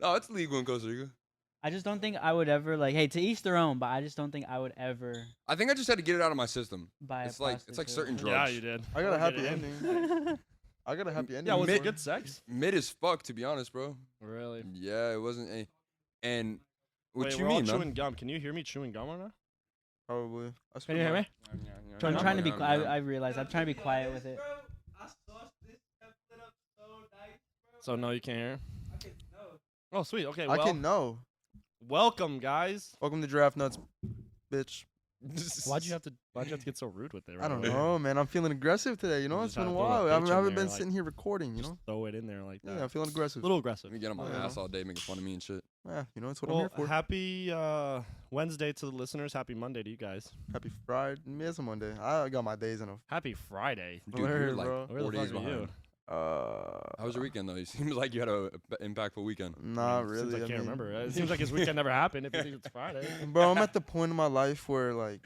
No, it's legal in Costa Rica. I just don't think I would ever like. Hey, to each their own. But I just don't think I would ever I think I just had to get it out of my system. buy It's a like prostitute. certain Yeah, drugs. you did. I got a I'll get happy it in. ending. I got a happy ending. Yeah, was Mid- it good sex? Mid as fuck, to be honest, bro. Really? Yeah, it wasn't any. And what Wait, you we're all mean, man? chewing gum. Can you hear me chewing gum right now? Probably. Can you hear me? I'm trying to be. I realize I'm trying to be quiet with it. So no, you can't hear. Oh, sweet. Okay, I well, can know. welcome, guys. Welcome to Draft Nuts, bitch. Why'd you have to get so rude with it? I don't right away? know, man. I'm feeling aggressive today. You know, You it's just been a had to throw while. that I bitch in haven't there, been like, sitting here recording. You Just know. throw it in there like that. Yeah, I'm feeling aggressive. A little aggressive. Let me get on my Yeah. ass all day making fun of me and shit. Yeah, you know, it's what I'm Well, here for. happy Wednesday to the listeners. Happy Monday to you guys. Happy Friday. It's a Monday. I got my days in a. Happy Friday. Dude, you're Word, like bro. Where the 4 days fuck are you? behind. How was your weekend though? It seems like you had a impactful weekend. Not Seems really. like I can't mean, remember. It seems like his weekend never happened. If you think it's Friday. Bro, I'm at the point in my life where like,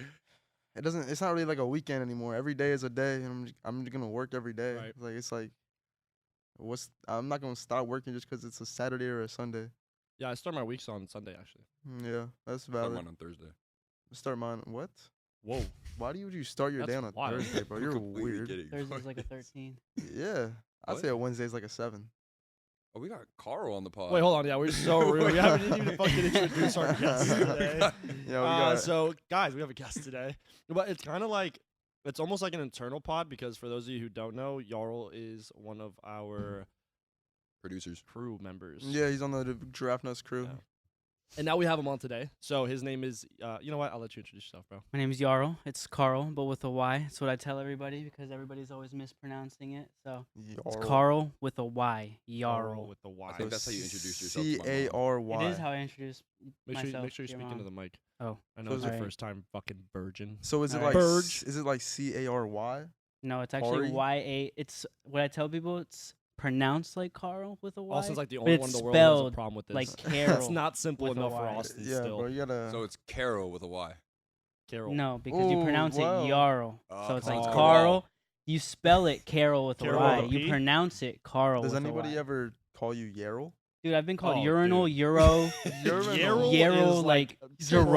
it's not really like a weekend anymore. Every day is a day, and I'm just gonna work every day. Right. It's like, I'm not gonna stop working just because it's a Saturday or a Sunday. Yeah, I start my weeks on Sunday actually. Yeah, that's Start valid. mine on Thursday. Start mine. What? Whoa. Why do you start your That's day on a wild. Thursday, bro? You're Completely weird. kidding. Thursday's like a 13. Yeah, I'd What? say a Wednesday's like a 7. Oh, we got Carl on the pod. Wait, hold on. Yeah, we're so rude. We haven't even fucking introduced our guest today. Yeah, we got. So, guys, we have a guest today. But it's kind of like, it's almost like an internal pod because for those of you who don't know, Jarl is one of our Producers. crew members. Yeah, he's on the Giraffe Nuts crew. Yeah. And now we have him on today. So his name is, you know what? I'll let you introduce yourself, bro. My name is Jarl. It's Carl, but with a Y. That's what I tell everybody because everybody's always mispronouncing it. So it's Jarl. Carl with a Y. Jarl Jarl. with the Y. I think that's how you introduce yourself to my mom. C-A-R-Y. It is how I introduce Make sure myself. you to your speak into mom. the mic. Oh. I know So it's is your it- first time fucking virgin. So is it Alright. like Burge. is it like C-A-R-Y? No, it's actually Ari? Y-A. It's what I tell people. It's pronounced like Carl with a Y. Austin's like the but only it's one in the world who has a spelled problem with this. like it's Carol. not simple with a enough for Y. Austin Yeah, still. bro, you gotta. So it's Carol with a Y. Carol. No, because you Ooh, pronounce wow. it Jarl. So it's like Oh. Carl. You spell it Carol with Carol a Y. with a You P? pronounce it Carl Does with a anybody Y. ever call you Yarrow? Dude, I've been called Oh, urinal, dude. Euro. Urinal Yarrow, is like, Jerome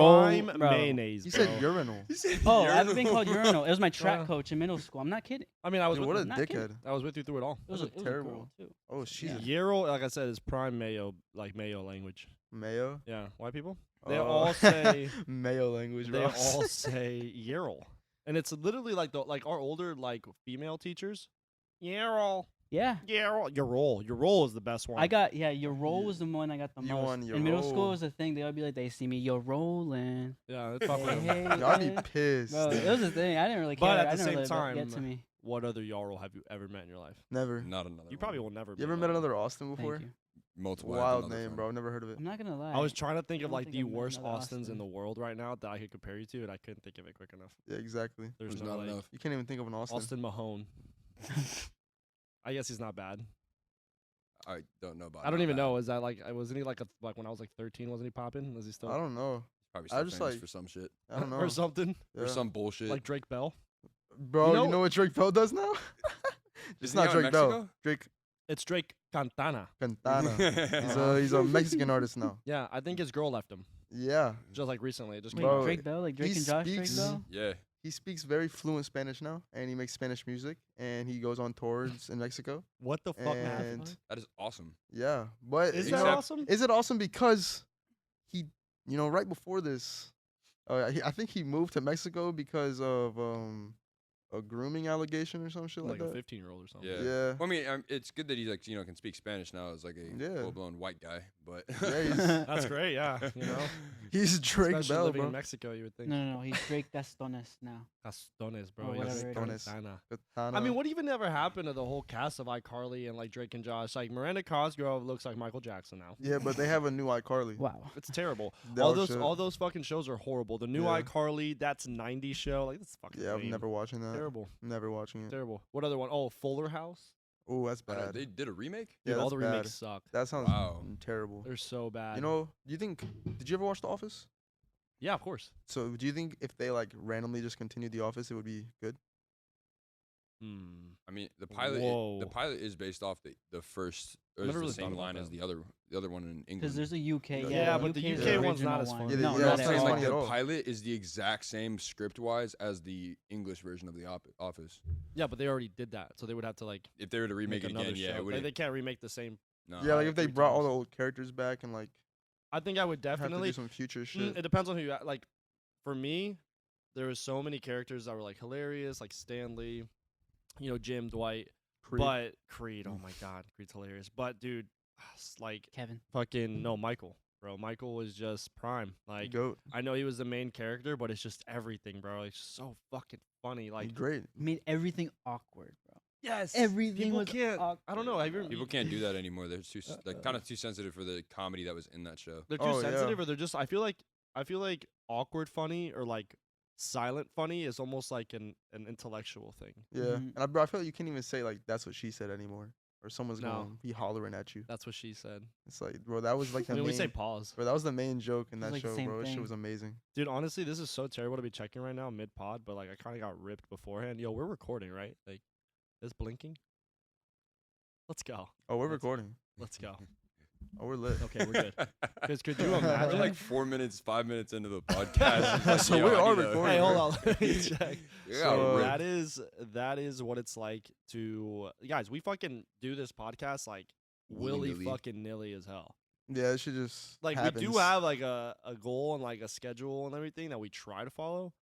Jerome, bro. mayonnaise. You said bro. urinal. Oh, I've been called urinal. It was my Yeah. track coach in middle school. I'm not kidding. I mean, I was Dude, with what a you. not dickhead. kidding. I was with you through it all. It was, That's a, it was terrible. a girl, too. Oh, she's Yeah. Yarrow, like I said, is prime mayo, like mayo language. Mayo. Yeah, white people. They Oh. all say Mayo language, they bro. all say Yarrow, and it's literally like our older like female teachers. Yarrow, Yeah. Yarrow, your role is the best one. I got, your roll was the one I got the You most. won your In middle school, roll. it was a thing. They would be like, they see me, you're rolling. Yeah, it's fucking. Hey, Y'all be hey. pissed. Bro, it was a thing. I didn't really care. But at I the didn't same really let it get to time, me. What other Yarrow have you ever met in your life? Never. Not another. You one. probably will never. You ever met another Austin before? Thank you. Multiple. I had Wild another name, friend. bro. Never heard of it. I'm not going to lie. I was trying to think I of don't like think the I've met worst another Austins in Austin. the world right now that I could compare you to, and I couldn't think of it quick enough. Yeah, exactly. There's There's no not like enough. You can't even think of an Austin. Austin Mahone. I guess he's not bad. I don't know about. I don't not even bad. know. Is that like wasn't he like when I was like 13? Wasn't he popping? Was he still I don't know. Probably I still just, famous like- for some shit. I don't know. or something Yeah. For some bullshit. like Drake Bell? Bro, You you know- know what Drake Bell does now? It's Isn't he not out in Drake Bell. Mexico? Drake It's Drake Cantana. Cantana. He's a Mexican artist now. Yeah, I think his girl left him Yeah. just like recently. It just Wait, came out. Bro, Drake Bell? Like Drake he and Josh Drake speaks- Bell? Yeah. He speaks very fluent Spanish now, and he makes Spanish music, and he goes on tours in Mexico. What the fuck, man? And That is awesome. yeah, but Is you that know, awesome? is it awesome because he, right before this, I think he moved to Mexico because of a grooming allegation or some shit like, Like a that. 15-year-old or something. Yeah. Yeah. Well, I mean, it's good that he's like can speak Spanish now as like a Yeah. full-blown white guy, but Yeah, he's- That's great. Yeah, you know, He's Drake especially Bell, living bro. in Mexico, you would think. No, he's Drake Gastones now. Castones, bro. Or He's whatever Drake it is. Cantana. Katana. I mean, what even ever happened to the whole cast of iCarly and like Drake and Josh? Like Miranda Cosgrove looks like Michael Jackson now. Yeah, but they have a new iCarly. Wow. It's terrible. Dog shit. all those fucking shows are horrible. The new Yeah. iCarly, that's 90s show. Like this fucking Yeah, I'm lame. never watching that. Terrible. Never watching it. Terrible. What other one? Oh, Fuller House. Oh, that's I don't know, bad. they did a remake. Yeah, Dude, all that's the bad. remakes suck. That sounds Wow. terrible. They're so bad. You know, do you think? Did you ever watch The Office? Yeah, of course. So, do you think if they like randomly just continued The Office, it would be good? I mean, the pilot. Whoa. The pilot is based off the first. Or I it's never the really same thought about line as that. the other one in England. Because there's a UK. Yeah, but the UK is UK one's not original as one. funny. Yeah, No, yeah, not that's at not saying all. like funny at the all. pilot is the exact same script wise as the English version of the Office. Yeah, but they already did that, so they would have to like If they were to remake make it another again, yeah, show. it Like, would. they can't remake the same. No. Yeah, like Pilot if they 3 brought all times. the old characters back and like I think I would have to definitely. do some future shit. It depends on who you like. For me, there was so many characters that were like hilarious, like Stanley, Jim, Dwight, Creed. but Creed. Oh my God, Creed's hilarious. But dude, like Kevin. fucking no, Michael, bro. Michael was just prime. Like Goat. I know he was the main character, but it's just everything, bro. It's so fucking funny. Like Great. Made everything awkward, bro. yes, Everything people was can't. I awkward, don't know. Have you, bro. People can't do that anymore. They're too kind of too sensitive for the comedy that was in that show. they're too Oh, yeah. sensitive, or they're just. I feel like awkward funny or like silent funny is almost like an intellectual thing. Yeah. Mhm. And bro, I feel like you can't even say like that's what she said anymore, or someone's No. gonna be hollering at you. That's what she said. It's like, bro, that was like the I mean, we main. say pause. Bro, that was the main joke in It's that like the show, same bro. That shit thing. was amazing. Dude, honestly, this is so terrible to be checking right now mid pod, but like I kind of got ripped beforehand. Yo, we're recording, right? Like, it's blinking. Let's go. Oh, we're Let's- recording. Let's go. Oh, we're lit. Okay, we're good. Because could you We're imagine? like 5 minutes into the podcast. So Yo, we I are need to- recording. Hey, hold bro. on. Let me check. Yeah, So ripped. that is what it's like to guys. We fucking do this podcast like willy Willy-nilly. fucking nilly as hell. Yeah, it should just Like happens. we do have like a goal and like a schedule and everything that we try to follow.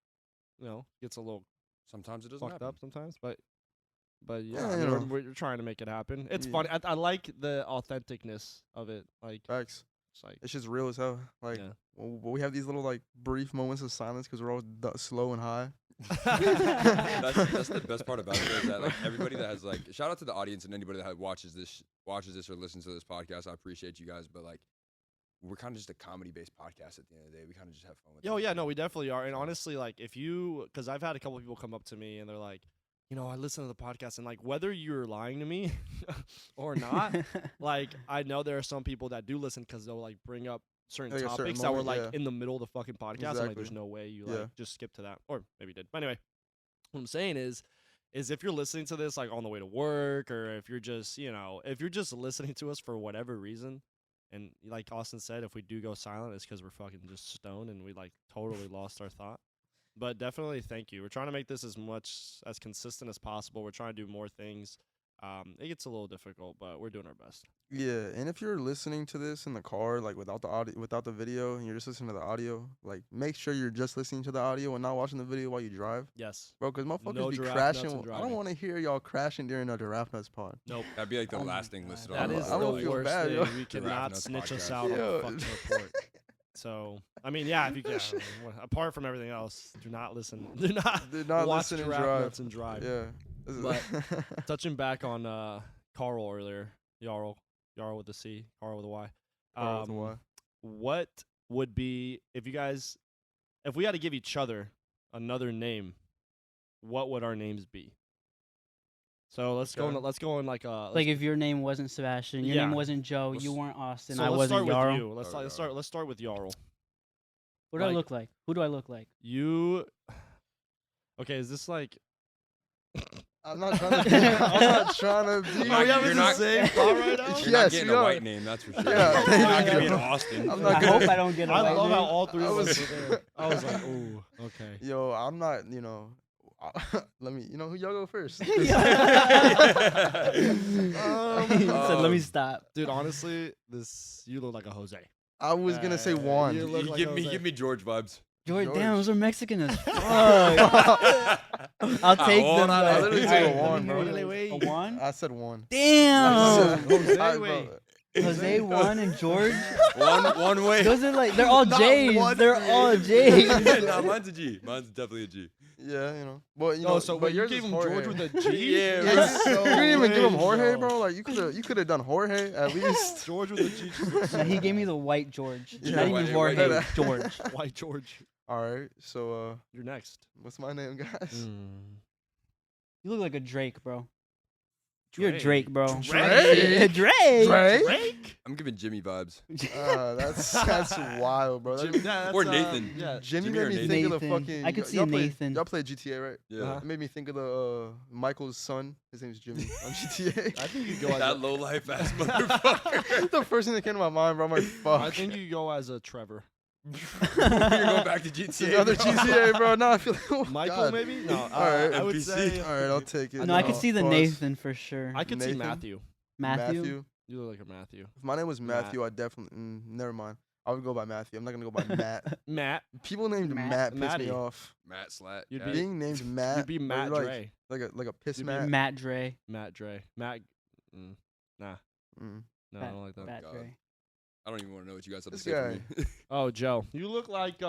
Gets a little Sometimes it doesn't fucked happen. up sometimes, but yeah, Yeah, I you mean, know. we're trying to make it happen. It's Yeah. funny. I like the authenticness of it. Like Facts. it's like It's just real as hell. Like Yeah. we have these little like brief moments of silence because we're all slow and high. That's the best part about it is that like everybody that has like shout out to the audience and anybody that watches this or listens to this podcast. I appreciate you guys, but like we're kind of just a comedy based podcast at the end of the day. We kind of just have fun with it. Yo, yeah, no, we definitely are. And honestly, like, because I've had a couple people come up to me and they're like, I listen to the podcast, and like, whether you're lying to me or not, like, I know there are some people that do listen because they'll like bring up certain Like a certain topics that were moment, like yeah. in the middle of the fucking podcast. I'm like, there's Exactly. no way you Yeah. like just skip to that, or maybe you did. But anyway, what I'm saying is if you're listening to this like on the way to work, or if you're just listening to us for whatever reason. And like Austin said, if we do go silent, it's because we're fucking just stoned and we like totally lost our thought. But definitely thank you. We're trying to make this as consistent as possible. We're trying to do more things. It gets a little difficult, but we're doing our best. Yeah, and if you're listening to this in the car, like without the audio, without the video, and you're just listening to the audio, like make sure you're just listening to the audio and not watching the video while you drive, Yes. bro. Because motherfuckers No be giraffe crashing. nuts and I don't driving. want to hear y'all crashing during a Giraffe Nuts pod. Nope. That'd be like the Oh my last thing God. listed That on is I the don't feel worst bad, thing. yo. We Giraffe cannot Nuts snitch us podcast. out on Yo. the fucking report. So, I mean, yeah, if you can, apart from everything else, do not listen. Do not, Did not watch listen and Giraffe drive. Nuts and drive. Yeah. This is- But- Touching back on Carl earlier, Jarl with the C, Carl with a Y. Carl with a Y. What would be if we had to give each other another name, what would our names be? So let's go. Okay. Let's go in like Like if your name wasn't Sebastian, your name Yeah. wasn't Joe, Let's- you weren't Austin, so I let's wasn't start with Jarl. you. Let's Oh, Jarl. let's start with Jarl. What do I Like- look like? Who do I look like? You. Okay, is this like? I'm not trying to. I'm not trying to be. You're not- having you're the not- same thought right now? You're Yes, not getting we a are. white name, that's for sure. Yeah, You're not thank gonna be you. in Austin. I'm not I gonna- hope I don't get a I white love how name. all three I of us was- were there. I was like, ooh, okay. Yo, I'm not. Let me. Who y'all go first? He said, "Let me Um, stop." Dude, honestly, you look like a Jose. I was gonna say Juan. you look You like give Jose. me George vibes. George, George. damn, those are Mexican as fuck. I'll I'll take them. on I though. literally Alright, took a let Juan, me bro. hear Wait, it. wait. A Juan? I said one. Damn. Jose, I- wait. bro, Jose, Juan, and George. one way. Those are like they're all Not J's. one They're all J's. Nah, mine's a G. Mine's definitely a G. Yeah, Well, Oh, so but wait, you yours gave is him Jorge. George with a G? Yeah, Yeah, bro. you didn't even give him way, Jorge, bro. bro. Like you could have done Jorge at least. George with a G. No, he gave me the white George. Yeah, Not white- even white Jorge. George. George. White George. All right, so You're next. what's my name, guys? You look like a Drake, bro. You're Drake, bro. Drake? Drake. Drake? I'm giving Jimmy vibes. That's wild, bro. Jim- yeah, that's, Or Nathan. Yeah. Jimmy Jimmy or made me Nathan. think of the Nathan. fucking. I could see y'all play- Nathan. Y'all play GTA, right? Yeah. Uh-huh. It made me think of the Michael's son. His name's Jimmy on GTA. I think you go as That a, low life ass motherfucker. the first thing that came to my mind, bro. I'm like, fuck. I think you go as a Trevor. You're going back to GTA. Another bro. GTA, bro. No, I feel like, oh, Michael, God. maybe? No, All right, I would NPC. say. All right, I'll take it. No, I could see the Pause. Nathan for sure. I could see Nathan? Matthew. Matthew. You look like a Matthew. If my name was Matt. Matthew, I definitely. Never mind. I would go by Matthew. I'm not gonna go by Matt. Matt. People named Matt. Matt piss Matty. me off. Matt Slat. You'd yeah. be- Being named Matt. You'd be bro, Matt you're Dre. like a piss You'd be Matt. Matt Dre. Matt Dre. Matt. Nah. Mm. No, I don't like that. Matt God. Dre. I don't even want to know what you guys have to This say for me. Oh, Joe. You look like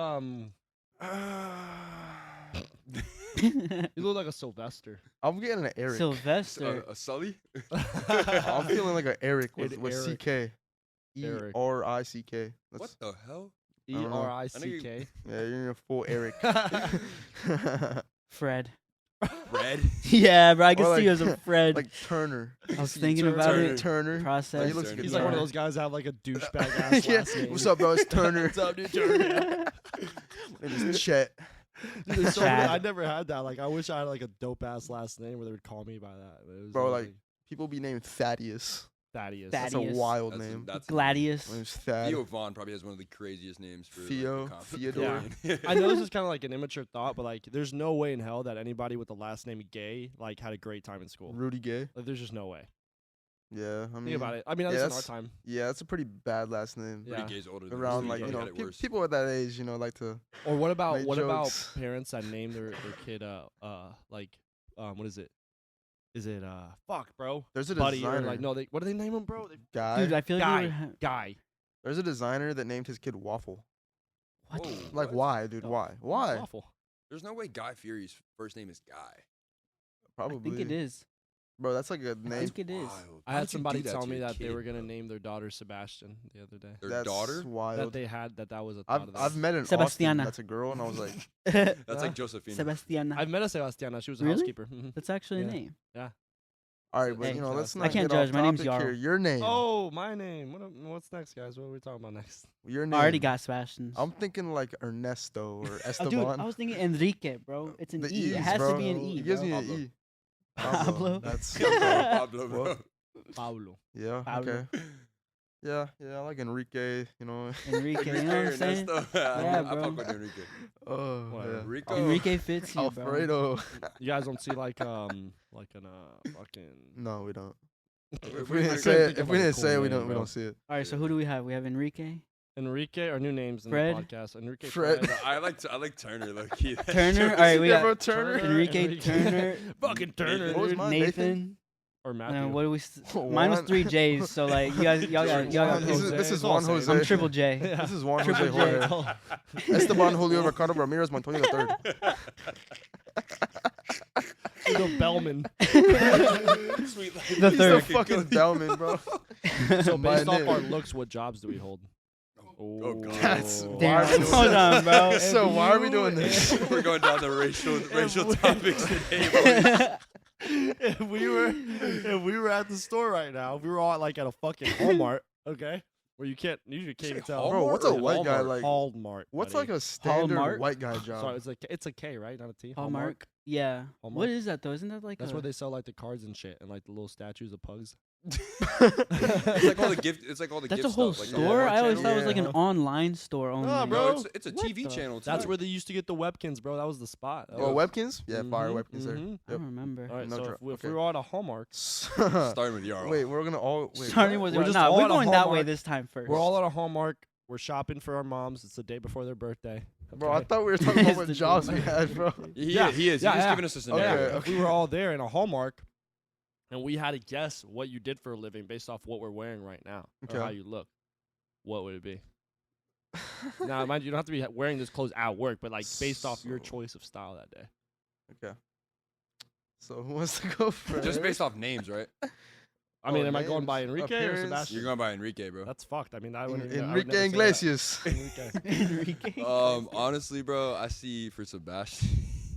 You look like a Sylvester. I'm getting an Eric. Sylvester. A Sully? I'm feeling like an Eric with Eric. CK. Eric. ERICK. What the hell? E don't know. R I C K. Yeah, you're a full Eric. Fred. Red? Yeah, bro. I can Or see you as a Fred. like Turner. I was thinking about Turner. it. Turner. Process. he looks Turner. He's like one of Yeah. those guys that have like a douchebag ass Yeah. last name. What's up, bro? It's Turner. What's up, dude? Turner. My name is Chet. Dude, there's so many- Chad. I never had that. Like, I wish I had like a dope ass last name where they would call me by that. But it was Bro, always, like, people be named Thaddeus. Thaddeus. Thad- That's a Thaddeus. wild That's name. That's Gladius. My name's Thad. Theo Vaughn probably has one of the craziest names for Theo, like, a Theodore. Yeah. I know this is kind of like an immature thought, but like, there's no way in hell that anybody with the last name Gay like had a great time in school. Rudy Gay. Like, there's just no way. Yeah, I mean, Think about it. I mean, yeah, that's in our that's- time. Yeah, that's a pretty bad last name. Yeah. Rudy Gay's older than Around us, like so you he know, had it pe- worse. people at that age, like to. Or what about Make what about jokes. parents that name their kid like what is it? Is it fuck, bro? There's a Buddy designer. or like no, they what do they name him, bro? They, guy. Dude, I feel like Guy. we were Guy. There's a designer that named his kid Waffle. what? Whoa, Like, what? why, dude? Oh, Why? Why? Awful. There's no way Guy Fieri's first name is Guy. Probably. I think it is. Bro, that's like a I name. think it is. Wild. I How had did you somebody do that tell to me your that they kid, were gonna bro? name their daughter Sebastian the other day. Their That's daughter? wild. That they had that was a thought I've of that. I've met an Sebastiana. Austin that's a girl, and I was like, That's Yeah. like Josephine. Sebastiana. I've met a Sebastiana. She was a Really? housekeeper. Mhm. That's actually Yeah. a name. all right, but Hey, you know, let's I not can't get off judge. My name's topic here. Yarl. Your name. Oh, my name. What's next, guys? What are we talking about next? Your name. I already got Sebastian's. I'm thinking like Ernesto or Oh, Esteban. dude, I was thinking Enrique, bro. It's an The E. It E's, has bro. to be an He E. He gives bro. me an Pablo. E. Pablo. That's Pablo, bro. What? Pablo. yeah. Pablo. Okay. Yeah, I like Enrique. You know. Enrique, you know what I'm saying? Ernesto. Yeah, I bro. fuck with Enrique. Oh, Whatever. yeah. Rico. Enrique fits you, bro. Alfredo. You guys don't see like an fucking. No, we don't. If If we we didn't didn't say say think it, of, like, a cool we name, don't bro. see it. All right, so who do we have? We have Enrique, Enrique, our new names in Fred? the podcast. Enrique Fred. Fred. I like Turner, low key. That Turner. shit All was- right, we Yeah, got bro, Turner. Enrique, Turner, Fucking Turner. What was dude. mine? Nathan. Or And Matthew. then what do we? Mine was Juan. 3 J's. So like you guys, y'all got. Juan This Jose. is It's Juan all the Jose. same. I'm Triple J. Yeah. This is Juan Triple Jose J. Jorge. Esteban Julio Ricardo Ramirez Montoya III. The Bellman. Sweet life. The He's third. the fucking Bellman, bro. So My based off name. our looks, what jobs do we hold? Oh, God. That's Damn. why are we doing Hold this? on, bro. So why are we doing this? We're going down the racial we- topics today, boys. if we were at the store right now, if we were all like at a fucking Walmart, okay, where you usually can't even tell. Bro, what's a white guy like? Hallmark. What's buddy. like a standard Hallmark? white guy job? Sorry, it's a K, right? Not a T. Hallmark. Yeah. Hallmark? What is that though? Isn't that like That's a, where they sell like the cards and shit, and like the little statues of pugs. It's like all the gift. It's like all the That's gift a whole stuff, like the store? Walmart I always channel. thought it was like an Yeah. online store only. Nah, No, bro. it's a What TV the- channel. Too. That's where they used to get the Webkins, bro. That was the spot. That Oh, was- Webkins? Yeah, fire Mhm, Webkins there. mhm. I don't remember. All right, No so dra- if we okay. were all at a Hallmark, starting with Yarl. Wait, we're gonna all wait. Starting what? with We're just nah, all we're at a going that way Hallmark. this time first. we're all at a Hallmark. We're shopping for our moms. It's the day before their birthday. Bro, I okay? thought we were talking about It's what the jobs day we before had, bro. He Yeah, is. He's yeah, just yeah. giving us a Okay. scenario. If we were all there in a Hallmark, and we had to guess what you did for a living based off what we're wearing right now or Okay. how you look, what would it be? Now, mind you, you don't have to be wearing this clothes at work, but like based off your So- choice of style that day. Okay. So who wants to go first? Just based off names, right? I Oh, mean, am I going names, by Enrique or appearance. Sebastian? You're going by Enrique, bro. That's fucked. I mean, I wouldn't. I would Enrique never say that. Iglesias. Enrique. Enrique. Honestly, bro, I see for Sebastian.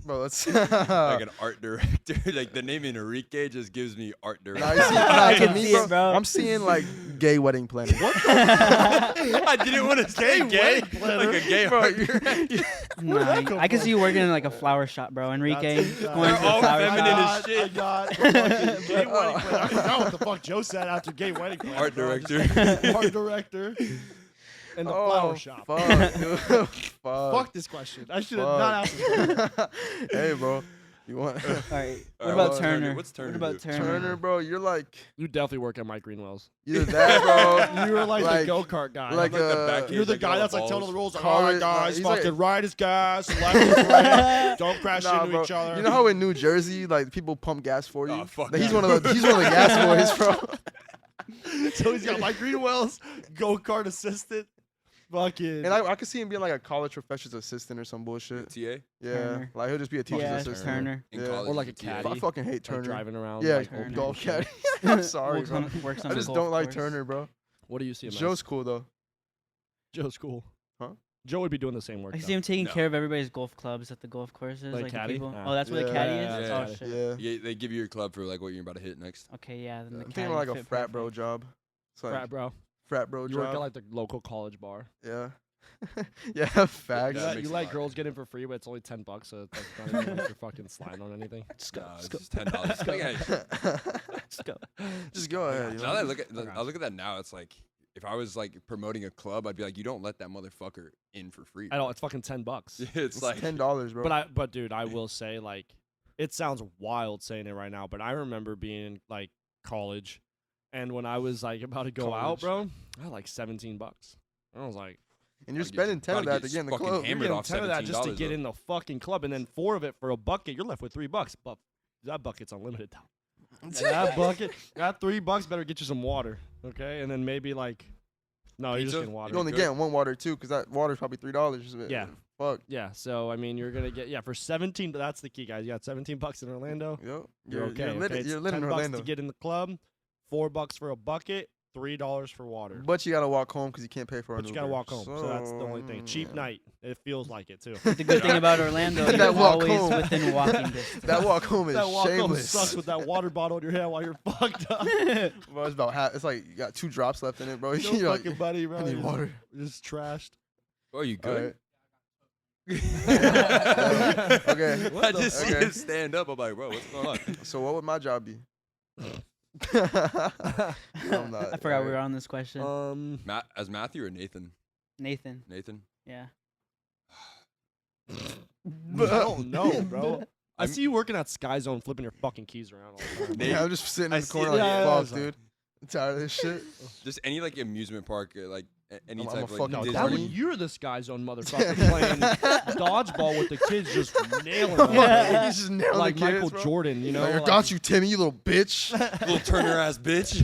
Bro, let's. Like an art director. Like the name Enrique just gives me art Nah, director. you see, I to can me, see it, bro. I'm seeing like gay wedding planning. What? I didn't want to say gay. Like a gay Bro, art you're- director. Nah, come I can from? see you working in like a flower shop, bro. Enrique That's- going to They're all the flower feminine shop. as shit. I got the fucking gay wedding planner. I forgot what the fuck Joe said after gay wedding planner. Art bro. Just director. art director. And the Oh, flower shop. Fuck, dude. Fuck. Fuck this question. I should have not asked this question. Hey, bro. You want All right. What All right, about what's Turner? Turner? What's Turner What about do? Turner? Turner, bro? You're like You definitely work at Mike Greenwell's. either that, bro. You were like, Like- the go-kart guy. like Like the uh, back You're the like guy all that's the like telling all balls. the rules. Like, Call all right, it- guys, he's like- fucking right is gas, left is right. Don't crash Nah, into bro. each other. You know how in New Jersey, like people pump gas for you? Oh, fuck Like, he's that. one of the gas boys, bro. So he's got Mike Greenwell's go-kart assistant. Fucking. And I could see him being like a college professor's assistant or some bullshit. TA Yeah, Turner. like he'll just be a teacher's Yeah, assistant. Turner. in Yeah. college. Or like a TA. caddy. I fucking hate like Turner. driving around. Yeah, like, Turner. golf bullshit. caddy. I'm sorry, Works bro. on, works on I the just golf don't like course. Turner, bro. What do you see him Joe's cool though. Joe's cool. Huh? Joe would be doing the same work. I see though. him taking No. care of everybody's golf clubs at the golf courses. Like the caddy? people. Ah. Oh, that's what the Yeah. caddy Yeah, is? yeah, Oh, yeah. shit. Yeah. They give you your club for like what you're about to hit next. Okay, yeah. Then the I'm caddy thinking like a fit frat bro perfect. job. It's like Frat bro. frat bro You work at job. like the local college bar. Yeah. Yeah, facts. Yeah, You that let, makes you it let hard. girls get in for free, but it's only $10, so it's like not even like you're fucking sliding on anything. Just go. Nah, Just it's go. just $10. Like, hey, Just go. Just go ahead. You now that I know? look at I got I look at that now, it's like if I was like promoting a club, I'd be like, you don't let that motherfucker in for free. I know it's fucking $10. It's It's like $10, bro. But dude, I will say like it sounds wild saying it right now, but I remember being in like college, and when I was like about to go out, College. bro, I had like $17. I was like, and you're Gotta get- spending 10 of gotta that to get get in the fucking club. you're hammered getting off 10 of that just to $17 get though. in the fucking club, and then 4 of it for a bucket. You're left with $3, but that bucket's unlimited though. And that bucket, that $3 better get you some water, okay? And then maybe like, no, you're just Pizza? getting water. You're only good. getting one water too, because that water's probably $3. Yeah. Fuck. Yeah, so I mean, you're gonna get for 17. But that's the key, guys. You got $17 in Orlando. Yep. You're okay. You're lit, okay? It's you're lit in $10 Orlando. to get in the club, $4 for a bucket, $3 for water. But you gotta walk home because you can't pay for But an you gotta Uber. walk home, so that's the only thing. Cheap yeah. night. It feels like it too. The good thing about Orlando, That you're walk always home. within walking distance. That walk home is That walk home shameless. sucks with that water bottle in your hand while you're fucked up. Bro, it's about half. It's like you got 2 drops left in it, bro. No You're like, fucking buddy, bro. I need You're water. Just trashed. Oh, you All good? right. Okay. I just see Okay. him stand up. I'm like, bro, what's going on? So what would my job be? I'm not. I forgot we were on this question. As Matthew or Nathan? Nathan. Nathan. Yeah. I don't know, bro. I I'm- see you working at Sky Zone flipping your fucking keys around all the time. Nate, Yeah, I'm just sitting I in the see corner it. like, Yeah, yeah, fuck, yeah. dude. I'm tired of this shit. Just any like amusement park, like any I'm type a of like fucking No, Disney. that would, Disney. you're the Sky Zone motherfucker playing dodgeball with the kids, just nailing them. Yeah. He's just nailing Like the kids, Michael bro. Jordan, you know? Like, I like- got you, Timmy, you little bitch. Little Turner ass bitch.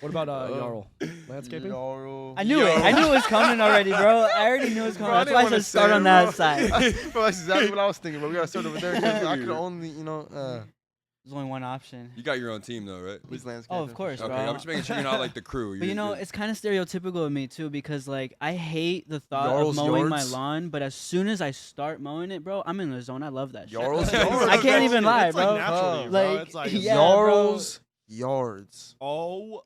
What about Jarl? Landscaping? I knew it. I knew it was coming already, bro. I already knew it was coming. Bro, I That's didn't why I wanna said start say it, on that bro. side. Bro, that's exactly what I was thinking, bro. We gotta start over there. 'Cause I could only, There's only one option. You got your own team though, right? please landscape. Oh, of course, Okay, bro. I'm just making sure you're not like the crew. But you know, you're- it's kind of stereotypical of me too, because like I hate the thought Jarl's of mowing my yards? lawn, but as soon as I start mowing it, bro, I'm in the zone. I love that shit. Jarl's I yards. I can't even lie, It's bro. like natural to you, bro. Like, It's like, yeah, bro. Jarl's yards. oh,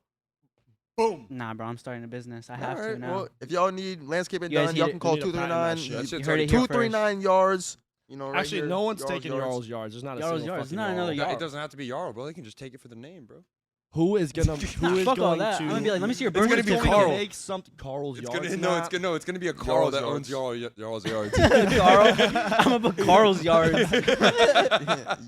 boom. Nah, bro, I'm starting a business. I have to Alright, now. well, if y'all need landscaping You guys done, need y'all it- can call you need to patent that 239. shit. That You shit's heard already it here first. 239 yards. You know, right Actually, here, no one's Jarl's taking yards. Jarl's yards. There's not a Jarl's single yards. fucking Not another Jarl. yard. It doesn't have to be Jarl, bro. They can just take it for the name, bro. Who is gonna? Who is Fuck all going that. to? I'm gonna be like, let me see your It's birth gonna be certificate. Carl. Make something. Carl's It's yards. gonna it's gonna be a Carl Jarl's that owns yards. Jarl's yards. Carl. I'm gonna put Carl's yards.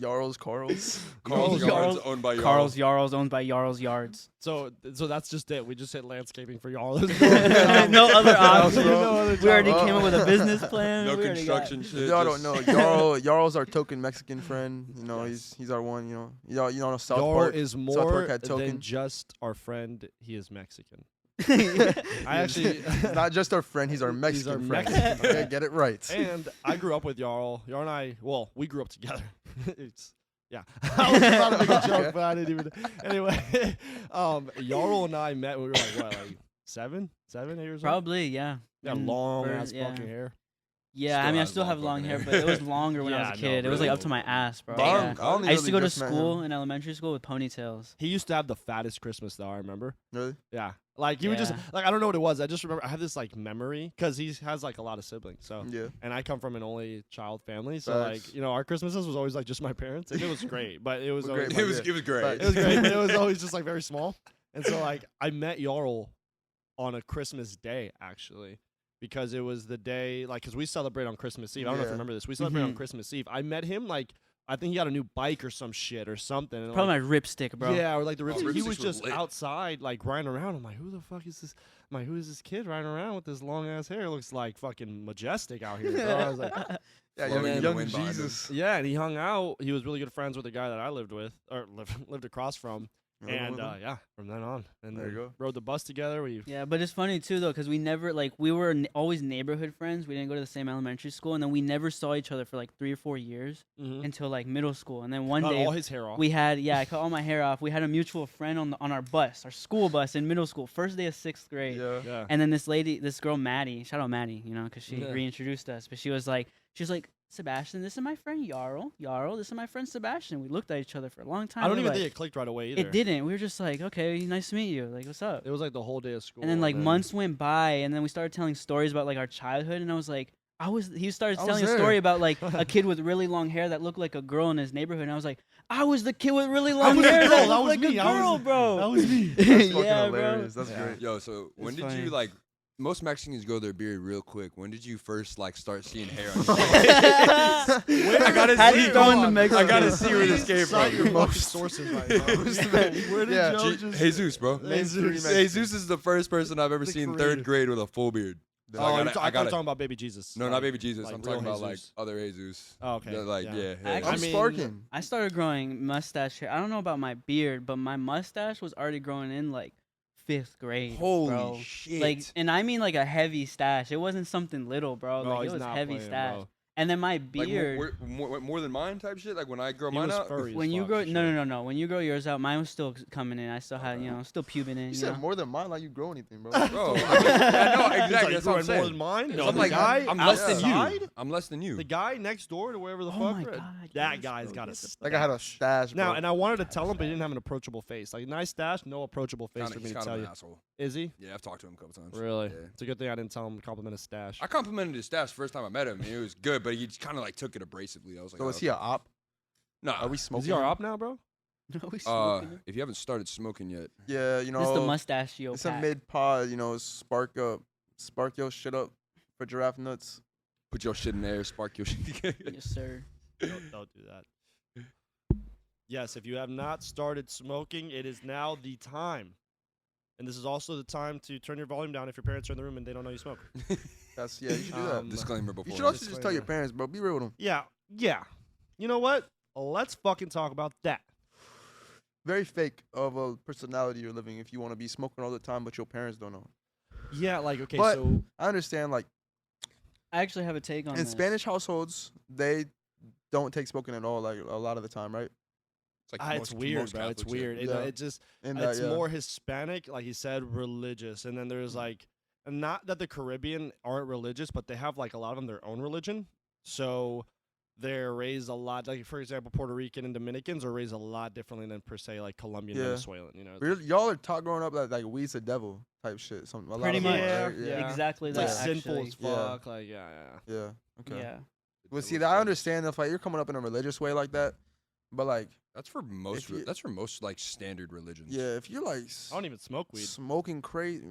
Jarl's Carl's. Carl's Jarl's- yards owned by Carl's Yarls owned by Jarl's Yards. So that's just it. We just hit landscaping for y'all. No other option. No other We already job. came up with a business plan. No We already got- construction If shit. y'all just- don't know, Jarl's our token Mexican friend. You know, he's our one. You know, South Jarl Park. is South more Park had than token. just our friend. He is Mexican. I actually- not just our friend. He's our Mexican friend. Mexican Okay, get it right. And I grew up with Jarl. Jarl and I, well, we grew up together. It's yeah. I was about to make a joke, Okay. but I didn't even. Anyway, Jarl and I met. We were like what, like 7, 8 years old. Probably, yeah. Yeah, And long for- ass yeah. fucking hair. Yeah, Still I mean, I has still long have long fucking hair, hair. but it was longer when I Yeah, was a no, kid. It was like really? up to my ass, bro. But I Yeah. don't- I only I used to really go to just met school him. in elementary school with ponytails. He used to have the fattest Christmas though. I remember. Really? Yeah, like he would just Yeah. like I don't know what it was. I just remember I have this like memory because he has like a lot of siblings. So Yeah. and I come from an only child family, so Facts. like our Christmases was always like just my parents, and it was great. But it was Well, always, great, It my was dad. it was great. Facts. it was great. But it was always just like very small. And so like I met Jarl on a Christmas day actually. Because it was the day, like, because we celebrate on Christmas Eve. I don't know if you Yeah. remember this. We celebrate on Mhm. Christmas Eve. I met him, like, I think he got a new bike or some shit or something. And Probably like, my ripstick, bro. yeah, or like the ribs. Oh, He ripsticks was were just lit. outside, like, riding around. I'm like, who the fuck is this? I'm like, who is this kid riding around with this long ass hair? Looks like fucking majestic out here, bro. I was like, Yeah, Flowing in the young wind behind him. Jesus. yeah, and he hung out. He was really good friends with the guy that I lived with, or lived across from. Remember And with him? yeah, from then on. And There you then go. rode the bus together. We Yeah, but it's funny too though, because we never like we were always neighborhood friends. We didn't go to the same elementary school, and then we never saw each other for like 3 or 4 years mhm. until like middle school. And then one cut day all his hair off. we had I cut all my hair off. We had a mutual friend on our bus, our school bus in middle school, first day of 6th grade. Yeah. yeah. And then this girl Maddie, shout out Maddie, because she Yeah. reintroduced us. But she was like, Sebastian, this is my friend Jarl. Jarl, this is my friend Sebastian. We looked at each other for a long time. I don't We even were think like, it clicked right away either. it didn't. We were just like, okay, nice to meet you. Like, what's up? It was like the whole day of school. And then like months went by, and then we started telling stories about like our childhood, and I was like, he started I was telling a there. story about like a kid with really long hair that looked like a girl in his neighborhood, and I was like, I was the kid with really long was the hair girl, that that looked was like me, a I was- girl, bro. that was me. That's fucking yeah, hilarious. That's Yeah. great. Yo, so when It's did funny. you like? Most Mexicans grow their beard real quick. When did you first like start seeing hair on your face? I gotta Had see. to throw in the I Mexican. gotta see where this came Cite your from. fucking sources right now. Where did Yeah. Joe just... Jesus, bro. Mainstream Jesus. Mexican. Jesus is the first person I've ever The seen creator. third grade with a full beard. The- So Oh, I I gotta- thought I you were gotta- talking about Baby Jesus. No, Like- not baby Jesus. like I'm real talking about like Jesus. other Jesus. Oh, okay. Like yeah. Actually- I'm I mean- sparking. I started growing mustache hair. I don't know about my beard, but my mustache was already growing in like 5th grade. Holy bro. shit! Like, and I mean like a heavy stash. It wasn't something little, bro. No, Like, he's it was not heavy playing, stash. bro. And then my Like, beard. more than mine type shit. Like when I grow He mine was out. furry as when you fuck, grow, for no, sure. no, no, no. When you grow yours out, mine was still coming in. I still had, still pubing in. You You said know? more than mine, like you grow anything, bro. Bro, I know exactly. He's That's what I'm like, "You growing more saying. than mine? No, I'm the like, guy I'm less than outside? you. I'm less than you. The guy next door to wherever the Oh fuck. my we're at, God, that yes, guy's bro, got a get the Like I had a stash, bro. Now, and I wanted to tell him, but he didn't have an approachable face. Like nice stash, no approachable face Kinda- for me he's to kind tell of you. an asshole. Is he? Yeah, I've talked to him a couple times. Really? Yeah. It's a good thing I didn't tell him to compliment his stash. I complimented his stash first time I met him, and it was good, but he kind of like took it abrasively. I was like, So oh, is he a op? Nah. Are we smoking? Is he our him? op now, bro? No, we smoking it. If you haven't started smoking yet, Yeah, This is the know, mustachio it's a pack. mid pod. Spark your shit up for giraffe nuts. put your shit in there, spark your shit. Yes, sir. Don't do that. Yes, if you have not started smoking, it is now the time. And this is also the time to turn your volume down if your parents are in the room and they don't know you smoke. Yeah, you should do that. Disclaimer before. You should also just tell your disclaimer. parents, bro. Be real with them. Yeah, yeah. You know what? Let's fucking talk about that. Very fake of a personality you're living if you want to be smoking all the time, but your parents don't know. Yeah, like, okay, But- so... I understand, like, I actually have a take on in this. Spanish households, they don't take smoking at all, like, a lot of the time, right? It's, like It's weird, bro. It's weird. Yeah. It just... And It's more Hispanic, like he said, religious. And then there's like, and not that the Caribbean aren't religious, but they have like a lot of them their own religion. So they're raised a lot, like for example, Puerto Rican and Dominicans are raised a lot differently than per se like Colombian, Yeah. Venezuelan. You know, Y'all are taught growing up that like weed's the devil type shit. A lot Pretty of them much. are, right? Yeah. Exactly it's that. like sinful actually. as Yeah. fuck. Like yeah. Yeah. Okay. Yeah. Well, see, I understand if like you're coming up in a religious way like that, but like, That's for most. If you- That's for most like standard religions. yeah, if you're like I don't even smoke weed. smoking crazy,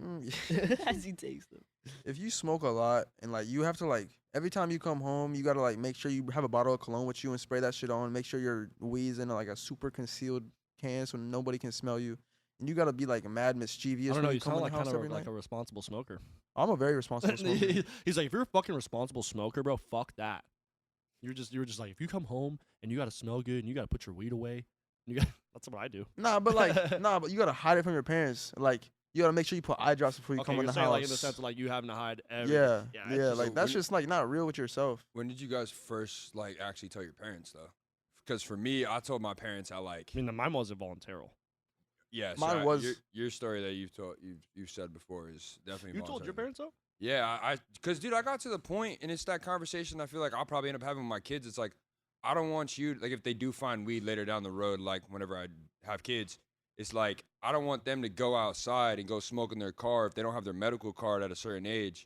As he takes them. if you smoke a lot and like you have to like every time you come home, you gotta like make sure you have a bottle of cologne with you and spray that shit on. Make sure your weed's in like a super concealed can so nobody can smell you. And you gotta be like mad mischievous I don't when know. you You come sound in like the house kind of every like night. a responsible smoker. I'm a very responsible smoker. He's like, if you're a fucking responsible smoker, bro, fuck that. You were just like, if you come home and you gotta smell good and you gotta put your weed away, you got that's what I do. Nah, but but you gotta hide it from your parents. Like you gotta make sure you put eye drops before you Okay, come you're in the saying house. like in the sense of like you having to hide everything. yeah, Yeah, yeah, it's just- like so that's when- just like not real with yourself. When did you guys first like actually tell your parents though? Because for me, I told my parents I like. I mean, mine wasn't voluntarily. Yeah, so Mine was- your story that you've said before is definitely. You told your voluntary. parents so? Yeah, cause dude, I got to the point, and it's that conversation I feel like I'll probably end up having with my kids. It's like, I don't want you, like, if they do find weed later down the road, like whenever I have kids, it's like I don't want them to go outside and go smoke in their car if they don't have their medical card at a certain age.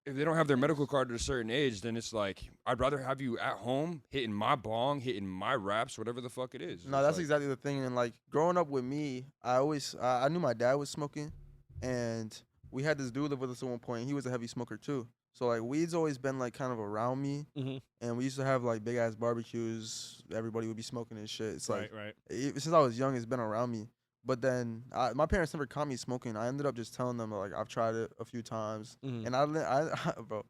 If they don't have their medical card at a certain age, then it's like I'd rather have you at home hitting my bong, hitting my raps, whatever the fuck it is. No, It's that's like, exactly the thing. And like growing up with me, I knew my dad was smoking, and we had this dude live with us at one point. He was a heavy smoker too. So like weed's always been like kind of around me, Mm-hmm. and we used to have like big ass barbecues. Everybody would be smoking and shit. It's like Right. since I was young, it's been around me. But then my parents never caught me smoking. I ended up just telling them like I've tried it a few times, Mhm. and bro,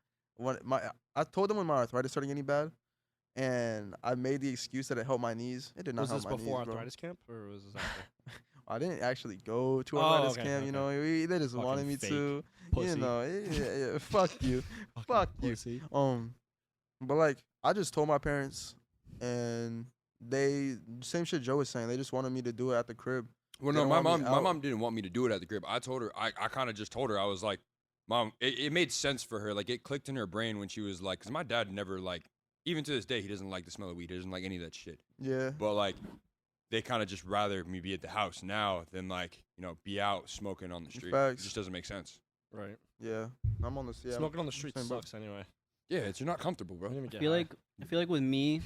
I told them when my arthritis started getting bad, and I made the excuse that it helped my knees. It did not Was help this my before knees, bro. arthritis camp or was this after? I didn't actually go to Oh, arthritis okay, camp. You okay. know, they just Fucking wanted me fake to. Pussy. You know, yeah, fuck you. Fucking Fuck you. pussy. But like I just told my parents, and they same shit Joe was saying. They just wanted me to do it at the crib. well, They no, don't my want me mom out. didn't want me to do it at the crib. I told her, I kind of just told her, I was like, Mom, it made sense for her. Like it clicked in her brain when she was like, because my dad never like, even to this day, he doesn't like the smell of weed. He doesn't like any of that shit. Yeah. But like, they kind of just rather me be at the house now than like, be out smoking on the street. It Facts. just doesn't make sense. Right. Yeah. I'm on the yeah. Smoking on the street same boat. sucks anyway. Yeah, you're not comfortable, bro. Don't even I get feel high. like with me,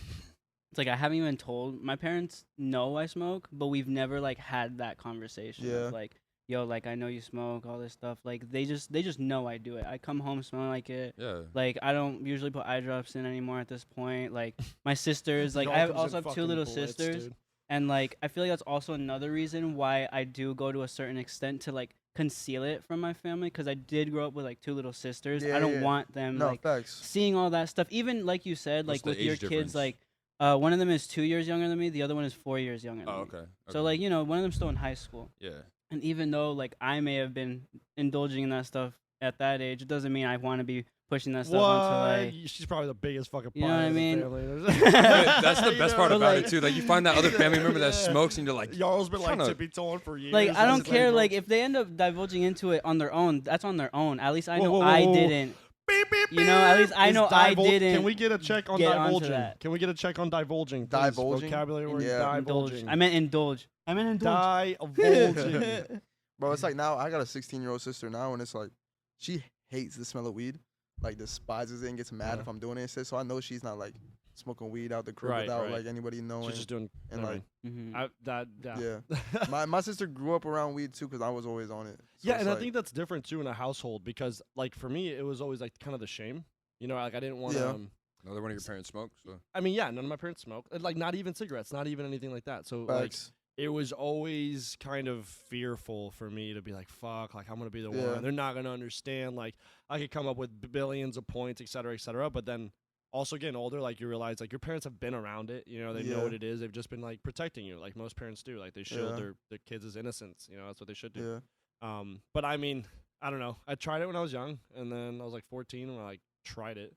it's like I haven't even told my parents know I smoke, but we've never like had that conversation. Yeah. Of, like, yo, like I know you smoke, all this stuff. Like they just know I do it. I come home smelling like it. Yeah. Like I don't usually put eye drops in anymore at this point. Like my sisters, It like all I comes also in have two fucking little bullets, sisters, dude. and like I feel like that's also another reason why I do go to a certain extent to like conceal it from my family, because I did grow up with like two little sisters. Yeah, I don't yeah. want them No, like facts. seeing all that stuff. Even like you said, What's like the with your age kids, difference? like one of them is 2 years younger than me, the other one is 4 years younger than Oh, me. okay. So like one of them's still in high school, yeah. and even though like I may have been indulging in that stuff at that age, it doesn't mean I want to be pushing that stuff onto like. She's probably the biggest fucking You know what I in the mean? family. That's the You best know? part But, about like- it too. Like you find that other family member that Yeah. smokes, and you're like, Y'all's been like tryna- tippy toeing for years. Like I don't That's care. bro. Like if they end up divulging into it on their own, that's on their own. At least I Whoa, know whoa, whoa, I whoa. didn't. Beep, beep, You know, at least I Is know I didn't Can we get a check on get onto divulging? that. Can we get a check on divulging? please? Divulging? Vocabulary word. Yeah. Indulge. Divulging. I meant indulge. Divulging. Bro, it's like now I got a 16-year-old sister now, and it's like she hates the smell of weed, like despises it and gets mad Yeah. if I'm doing it and shit. So I know she's not like smoking weed out the crib Right, without right. like anybody knowing. She's just doing. and never like mind. Mhm. yeah, my sister grew up around weed too because I was always on it. So Yeah, it's and I like- think that's different too in a household because, like, for me, it was always like kind of the shame. You know, like I didn't want to. Yeah. another one of your parents smoke. So I mean, yeah, none of my parents smoke. Like, not even cigarettes, not even anything like that. So, like, facts. it was always kind of fearful for me to be like, fuck, like, I'm going to be the Yeah. one. They're not going to understand. Like, I could come up with billions of points, et cetera, et cetera. But then also getting older, like, you realize, like, your parents have been around it. You know, they know Yeah. what it is. They've just been, like, protecting you, like most parents do. Like, they shield Yeah. their kids' innocence. You know, that's what they should do. Yeah, But I mean, I don't know. I tried it when I was young, and then I was like 14 when I like tried it,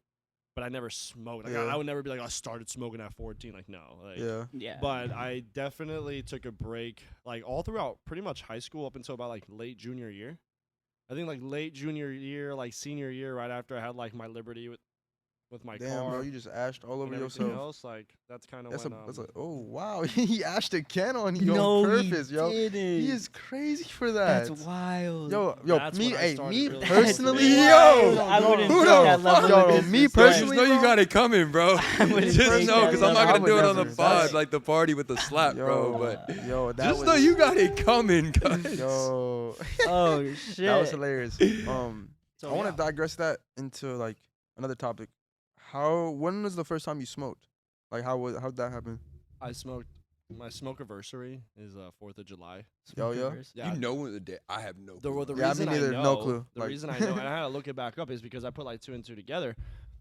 but I never smoked. Like, Yeah. I would never be like, I started smoking at 14. Like, no. Like, yeah, Yeah. But I definitely took a break, like all throughout pretty much high school up until about like late junior year. I think like late junior year, like senior year, right after I had like my Liberty with my damn, car bro, you just ashed all and over everything yourself. else. Like that's kind of That's when. a oh wow, he ashed again on you no, on purpose, he yo. didn't. He is crazy for that. That's wild. Yo, That's me, when I hey, started me really personally, smoking. yo, I wouldn't who take the that level fuck- of yo, business, me but- personally, just know you bro? got it coming, bro. I wouldn't Just take know, that because I'm not level. gonna do it on the That's- pod like the party with the slap, bro. Yo, But yo, that just was, know you got it coming, guys. yo, Oh shit. that was hilarious. So, I want yeah. to digress that into like another topic. When was the first time you smoked? Like how'd that happen? I smoked. My smoke anniversary is 4th of July. Yo, yo. Yeah, You know when the day? I have no. The, clue. the Yeah, me reason neither, I know, no clue, The like- reason I know, and I had to look it back up, is because I put like 2 and 2 together.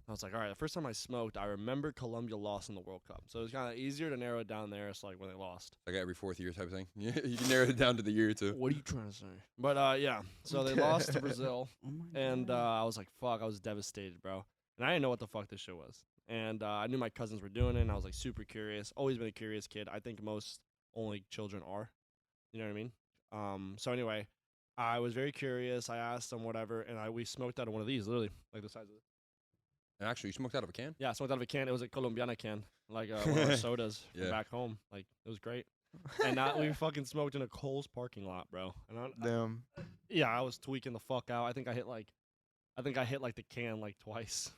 I was like, all right, the first time I smoked, I remember Colombia lost in the World Cup, so it was kind of easier to narrow it down there. It's like when they lost. Like every fourth year type of thing. Yeah, you can narrow it down to the year or two. What are you trying to say? But yeah, so they lost to Brazil, Oh my and God. I was like, fuck, I was devastated, bro. And I didn't know what the fuck this shit was. And I knew my cousins were doing it, and I was like super curious. Always been a curious kid. I think most only children are. You know what I mean? So anyway, I was very curious. I asked them whatever, and we smoked out of one of these, literally like the size of this. And actually, you smoked out of a can? Yeah, I smoked out of a can. It was a Colombiana can, like one of our sodas from Yeah. back home. Like it was great. And now we fucking smoked in a Kohl's parking lot, bro. And Damn. yeah, I was tweaking the fuck out. I think I hit like the can like twice,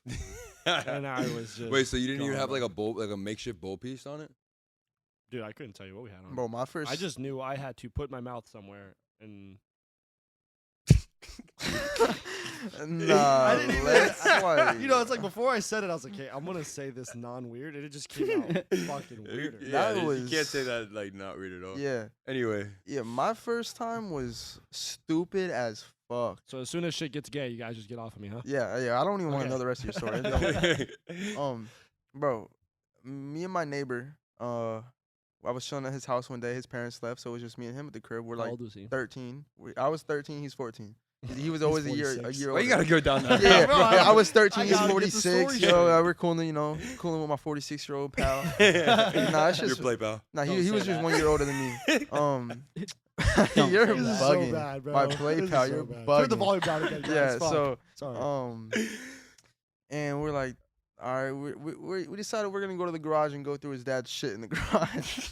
and I was just Wait, so you didn't even going have like on. a makeshift bowl piece on it? Dude, I couldn't tell you what we had on. Bro, my first. I just knew I had to put my mouth somewhere, and Nah, I didn't even. let's like. You know, it's like before I said it, I was like, "Okay, I'm gonna say this non-weird," and it just came out fucking weirder. That you was- can't say that like not weird at all. Yeah, Anyway, yeah. My first time was stupid as fuck. So as soon as shit gets gay, you guys just get off of me, huh? Yeah, yeah. I don't even want to Okay. know the rest of your story. Bro, me and my neighbor, I was chilling at his house one day. His parents left, so it was just me and him at the crib. We're How like old was he? 13. I was 13. He's 14. He was He's always a 46. year why you older. gotta go down that? Yeah, Bro, yeah, I was I 13. He's gotta get the 46. story Yo, straight. we're cooling, cooling with my 46-year-old pal. Nah, it's Your just play pal. nah. Don't He say was just that. 1 year older than me. Don't You're say This that. is so bugging. bad, bro. My play This is pal, so you're bad. bugging. Turn the volume down again, guys. Yeah, Fuck. so Sorry. and we're like, all right, we decided we're gonna go to the garage and go through his dad's shit in the garage.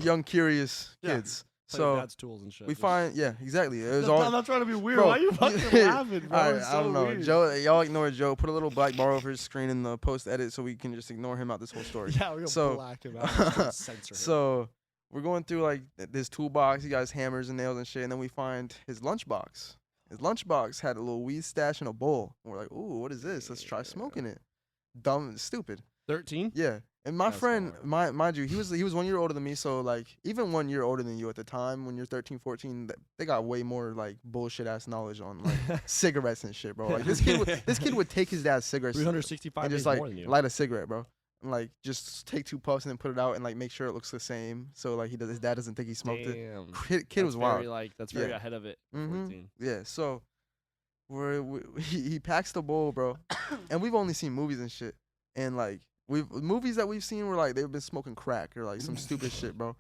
Young curious Yeah. kids. Play with So dad's tools and shit. we Just- find, yeah, exactly. It was I'm all. not trying to be weird. Bro, Why are you fucking laughing, bro? All right, It's I so don't know. weird. Joe, y'all ignore Joe. Put a little black bar over his screen in the post edit so we can just ignore him out this whole story. Yeah, we're gonna So- black him out. Just gonna censor him. So we're going through like this toolbox. He got his hammers and nails and shit, and then we find his lunchbox. His lunchbox had a little weed stash in a bowl. And we're like, ooh, what is this? Let's try smoking it. Dumb, stupid. 13. Yeah. And my That's friend, hard. mind you, he was 1 year older than me. So like, even 1 year older than you at the time, when you're 13, 14, they got way more like bullshit ass knowledge on like cigarettes and shit, bro. Like this kid would take his dad's cigarettes 365 and days just like more than you. light a cigarette, bro. And like just take 2 puffs and then put it out and like make sure it looks the same. So like his dad doesn't think he smoked it. Damn. Kid was wild. That's very Yeah. ahead of it. Mhm. 14. Yeah, so he packs the bowl, bro, and we've only seen movies and shit, and like movies that we've seen were like they've been smoking crack or like some stupid shit, bro.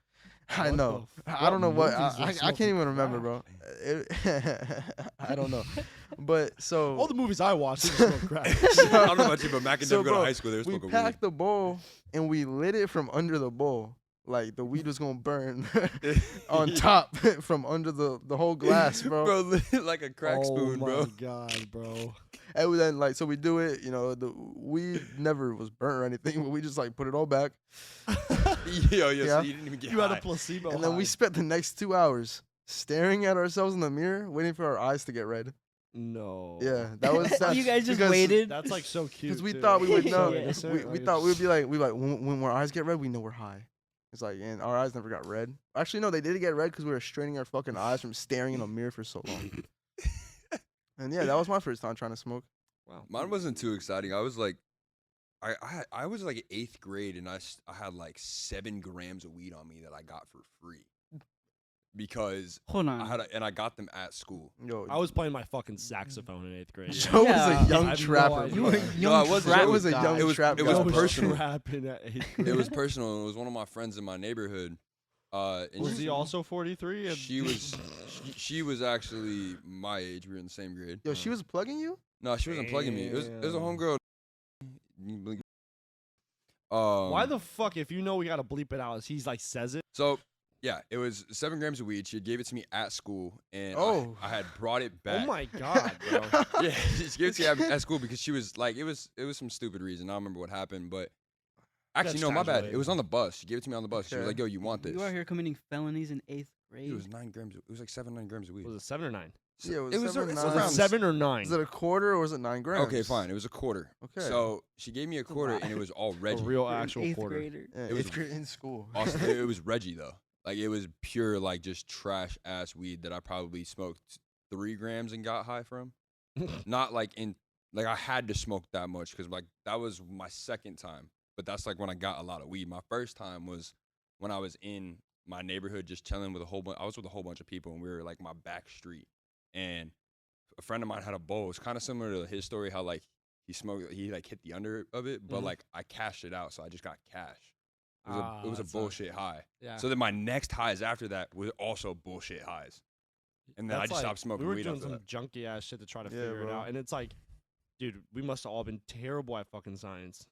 I What know. the I don't know what. movies were I can't smoking even remember, crack? bro. I don't know, but so All the movies I watched, they just smoke crack. I don't know about you, but Mac and So, Dev go to bro, high school. They were we smoking packed the bowl and we lit it from under the bowl. Like the weed was gonna burn weed. on top from under the whole glass, bro. Bro, like a crack oh spoon, my bro. god, bro. And then like so we do it, the weed never was burnt or anything, but we just like put it all back. Yo, Yeah. so you didn't even get You had a high. placebo. And then we high. spent the next 2 hours staring at ourselves in the mirror, waiting for our eyes to get red. No. Yeah, that was that's You guys just because- waited. That's like so cute. Because we too. thought we would Yeah. know. Yeah. We thought we would be like when our eyes get red, we know we're high. It's like, and our eyes never got red. Actually, no, they did get red because we were straining our fucking eyes from staring in a mirror for so long. And yeah, that was my first time trying to smoke. Wow. Mine wasn't too exciting. I was like, I was like 8th grade, and I had like 7 grams of weed on me that I got for free because Hold on. I got them at school. Yo, I was playing my fucking saxophone in 8th grade. Joe was Yeah. a young I have no trapper. idea. You were No, young I wasn't. trap Joe was a guy. young It was- trap it guy. was I was personal. trapping at 8th grade. It was personal. It was one of my friends in my neighborhood. And Was he also 43? And she was actually my age. We were in the same grade. Yo, she was plugging you? No, she wasn't plugging me. It was a Damn. homegirl. Why the fuck, if you know we gotta bleep it out, he's like says it? So yeah, it was 7 grams of weed. She gave it to me at school, and Oh. I had brought it back. Oh my god, bro. Yeah, she gave it to me at school because she was like, it was some stupid reason. I don't remember what happened, but actually, That's no, my bad. casual, It was on the bus. She gave it to me on the bus. She was Okay. like, "Yo, you want this?" You are here committing felonies in 8th grade. It was 9 grams. It was like 9 grams of weed. Was it 7 or 9? Yeah, it was It was 7 or it's 9. Was around it 7 or 9? Is it a quarter or was it 9 grams? Okay, fine. It was a quarter. Okay. So she gave me a quarter, and it was all A Reggie. real You're an actual 8th quarter. grader. Yeah, it was- 8th grade in school. Awesome. It was Reggie though. Like it was pure like just trash ass weed that I probably smoked 3 grams and got high from. Not like I had to smoke that much because like that was my second time. But that's like when I got a lot of weed. My first time was when I was in my neighborhood just chilling with a whole bunch. I was with a whole bunch of people and we were like my back street. And a friend of mine had a bowl. It's kind of similar to his story how like he like hit the under of it, but Mhm. like I cashed it out, so I just got cash. It was a that's bullshit high. Yeah. So then my next highs after that was also bullshit highs. And then I That's just like- stopped smoking We were weed doing after some that. junky ass shit to try to Yeah, figure it bro. out, and it's like, dude, we must have all been terrible at fucking science,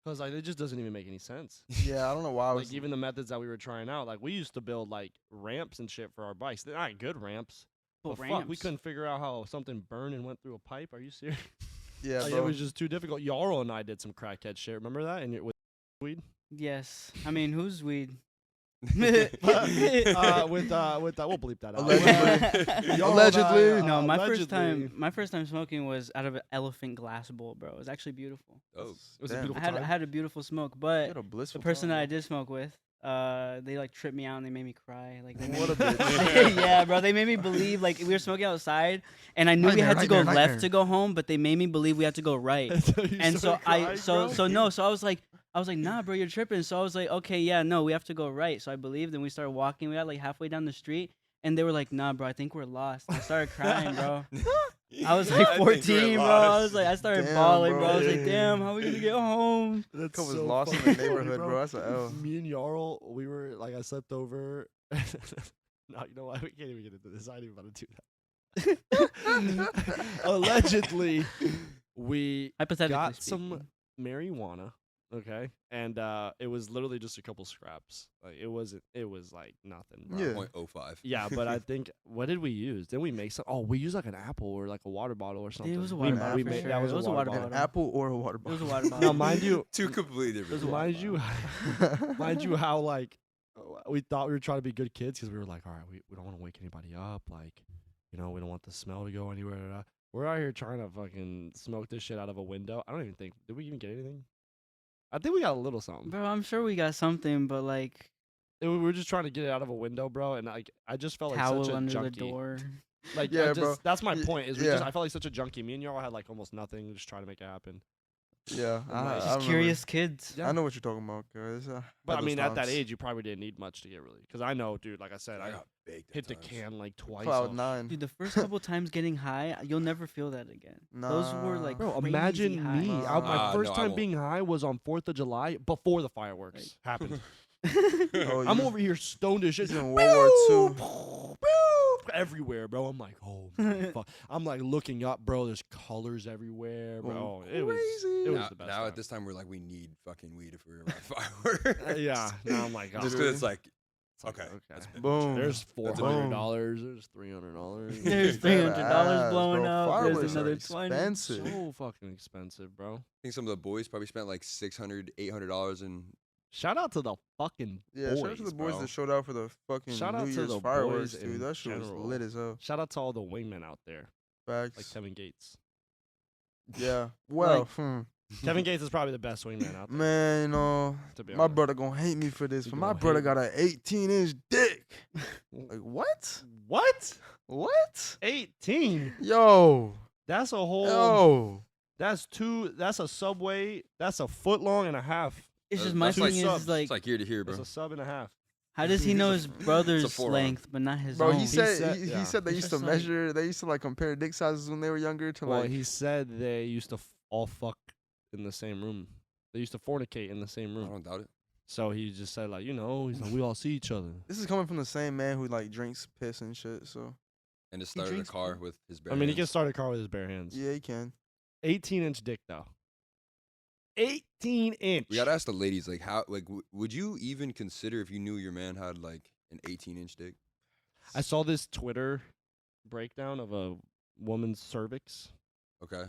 cause like it just doesn't even make any sense. Yeah, I don't know why I was Like even the methods that we were trying out, like we used to build like ramps and shit for our bikes. They're not good ramps. But But fuck, we ramps. couldn't figure out how something burned and went through a pipe. Are you serious? yeah, Like, bro. it was just too difficult. Yarl and I did some crackhead shit. Remember that? And with weed. Yes. I mean, who's weed? With we'll bleep that out. Allegedly. Yarl Allegedly. and I, No, my allegedly. first time smoking was out of an elephant glass bowl, bro. It was actually beautiful. Oh, It was a Damn. beautiful I time. had a beautiful smoke, You but had a the blissful person time, that I bro. did smoke with, they like tripped me out and they made me cry. Like they made What me- a bitch. yeah, bro. They made me believe like we were smoking outside, and I knew we Nightmare, had to go nightmare, left nightmare. to go home, but they made me believe we had to go right. And so I was like, nah, bro, you're tripping. So I was like, okay, yeah, no, we have to go right. So I believed, and we started walking. We got like halfway down the street, and they were like, nah, bro, I think we're lost. I started crying, bro. I was like I think we're 14, bro. I lost. was like, I started Damn, bawling, bro. bro. I was like, damn, how are we gonna get home? That's Kid was so lost in fucking the funny, neighborhood, bro. That's an L. Me and Yarl, we were like, I slept over. No, you know what? We can't even get into this. I ain't even about to do that. Allegedly, we Hypothetically got speaking. some marijuana. Okay, and it was literally just a couple scraps. Like it was like nothing. Bro. Yeah. 0.05. Yeah, but I think what did we use? Didn't we make some? Oh, we used like an apple or like a water bottle or something. it was a We water ma- bottle we for made- sure. That was It was a water An bottle. apple or a water It was a bottle. water bottle. Now, mind you, Two completely different. mind you, mind you, how like we thought we were trying to be good kids because we were like, all right, we don't want to wake anybody up, like, you know, we don't want the smell to go anywhere. We're out here trying to fucking smoke this shit out of a window. I don't even think did we even get anything? I think we got a little something. Bro, I'm sure we got something, but like We were just trying to get it out of a window, bro, and like I just felt like towel such a under junkie. the door. Like Yeah, I just, bro. that's my Y- point. Is yeah. I felt like such a junkie. Me and y'all had like almost nothing, just trying to make it happen. Yeah, I'm like, I Just remember. curious kids. Yeah. I know what you're talking about, guys. But I mean, at that age, you probably didn't need much to get really. Because I know, dude. Like I said, I got baked. hit the at times. can like twice. Cloud off. 9. Dude, the first couple times getting high, you'll never feel that again. Those were like Bro, crazy imagine high. me. Nah. My first No, I time won't. being high was on 4th of July before the fireworks happened. Oh, I'm you- over here stoned as shit. He's in World War II. Everywhere, bro. I'm like, oh my fuck. I'm like looking up, bro. There's colors everywhere, bro. It was Now, the best. now time. at this time, we're like, we need fucking weed if we're around fireworks. Yeah. Now I'm like, oh, Just because it's like, it's like, okay, that's been- Boom. There's That's a $400. There's $300. There's Dead $300 ass, blowing bro. up. Fireworks There's are another 20. expensive. So fucking expensive, bro. I think some of the boys probably spent like $600, $800 and Shout out to the fucking Yeah, boys, shout out to the boys bro. that showed out for the fucking Shout out New to Year's the fireworks, boys dude. in That shit was general. lit as hell. Shout out to all the wingmen out there, Facts. like Kevin Gates. Yeah. Well, Kevin Gates is probably the best wingman out there. man, you know, To be my honest. brother gonna hate me for this, He but my gonna brother hate got an 18-inch dick. Like what? What? What? 18? Yo, That's a whole. yo. That's two. That's a Subway. That's a foot long and a half. It's just That's my like thing subs. is like, it's like ear to ear, bro. That's a sub and a half. how does he know his brother's forearm. length but not his Bro, own? he said said- he yeah. said they It's used to just like- measure. They used to like compare dick sizes when they were younger to Well, like. he said they used to all fuck in the same room. They used to fornicate in the same I room. don't doubt it. So he just said like, you know, he's like, we all see each other. This is coming from the same man who like drinks piss and shit. So And just started a drinks car beer. with his bare I mean, he can hands. start a car with his bare hands. yeah, he can. 18-inch dick though. 18-inch. We gotta ask the ladies, like, how, like, would you even consider if you knew your man had like an 18-inch dick? I saw this Twitter breakdown of a woman's cervix, Okay.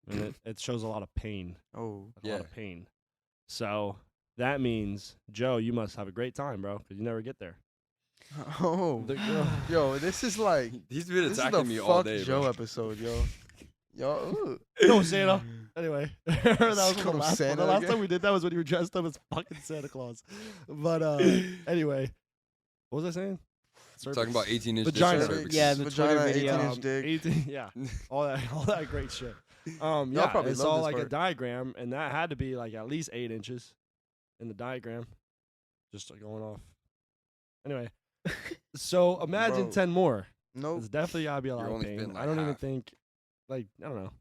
and it shows a lot of pain, Oh, like a lot Yeah. of pain. So that means, Joe, you must have a great time, bro, because you never get there. oh. Yo, this is like He's been this is the attacking me all fuck day, Joe bro. episode, yo. Yo, No, Santa. Anyway, that was Call the him last one. Santa The last again? time we did that was when you were dressed up as fucking Santa Claus. But anyway, what was I saying? Talking about 18-inch dick Vagina. and cervix. Yeah, the vagina, Twitter video. 18-inch dick. 18, yeah, all that great shit. Y'all Yeah, probably it's love all this like a part. diagram, and that had to be like at least 8 inches in the diagram, just going off. Anyway, so imagine Bro. 10 more. Nope. It's definitely gotta be a lot You're of only pain. fitting, I like, don't even half. think, like, I don't know.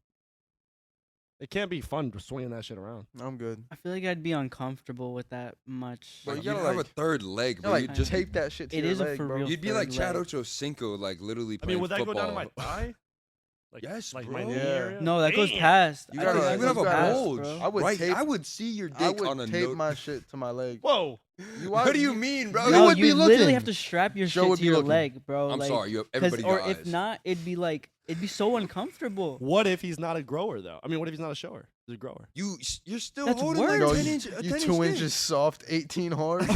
It can't be fun swinging that shit around. I'm good. I feel like I'd be uncomfortable with that much. Bro, Like, you you gotta, have a like- third leg, You bro. like You'd just tape that shit to It your is a leg, for bro. real You'd be third like Chad leg. Ochocinco, like literally I playing mean, would that football. go down to my thigh? Like, Yes, like bro. my knee Yeah. area? No, that goes Damn. past. You I gotta, think You that would have goes a past, bulge. bro. I would right? tape- I would see your I dick on a would tape note. my shit to my leg. Whoa. What do you mean, bro? You No, would you be literally looking. have to strap your Joe shit would to be your looking. leg, bro. I'm like, sorry, you 'cause- everybody or got if eyes. not, it'd be so uncomfortable. What if he's not a grower, though? I mean, what if he's not a shower? He's a grower. You're still That's holding like worse. Yo, 10 you, inch, a you 10 2 inch inches dick. soft, 18 hard.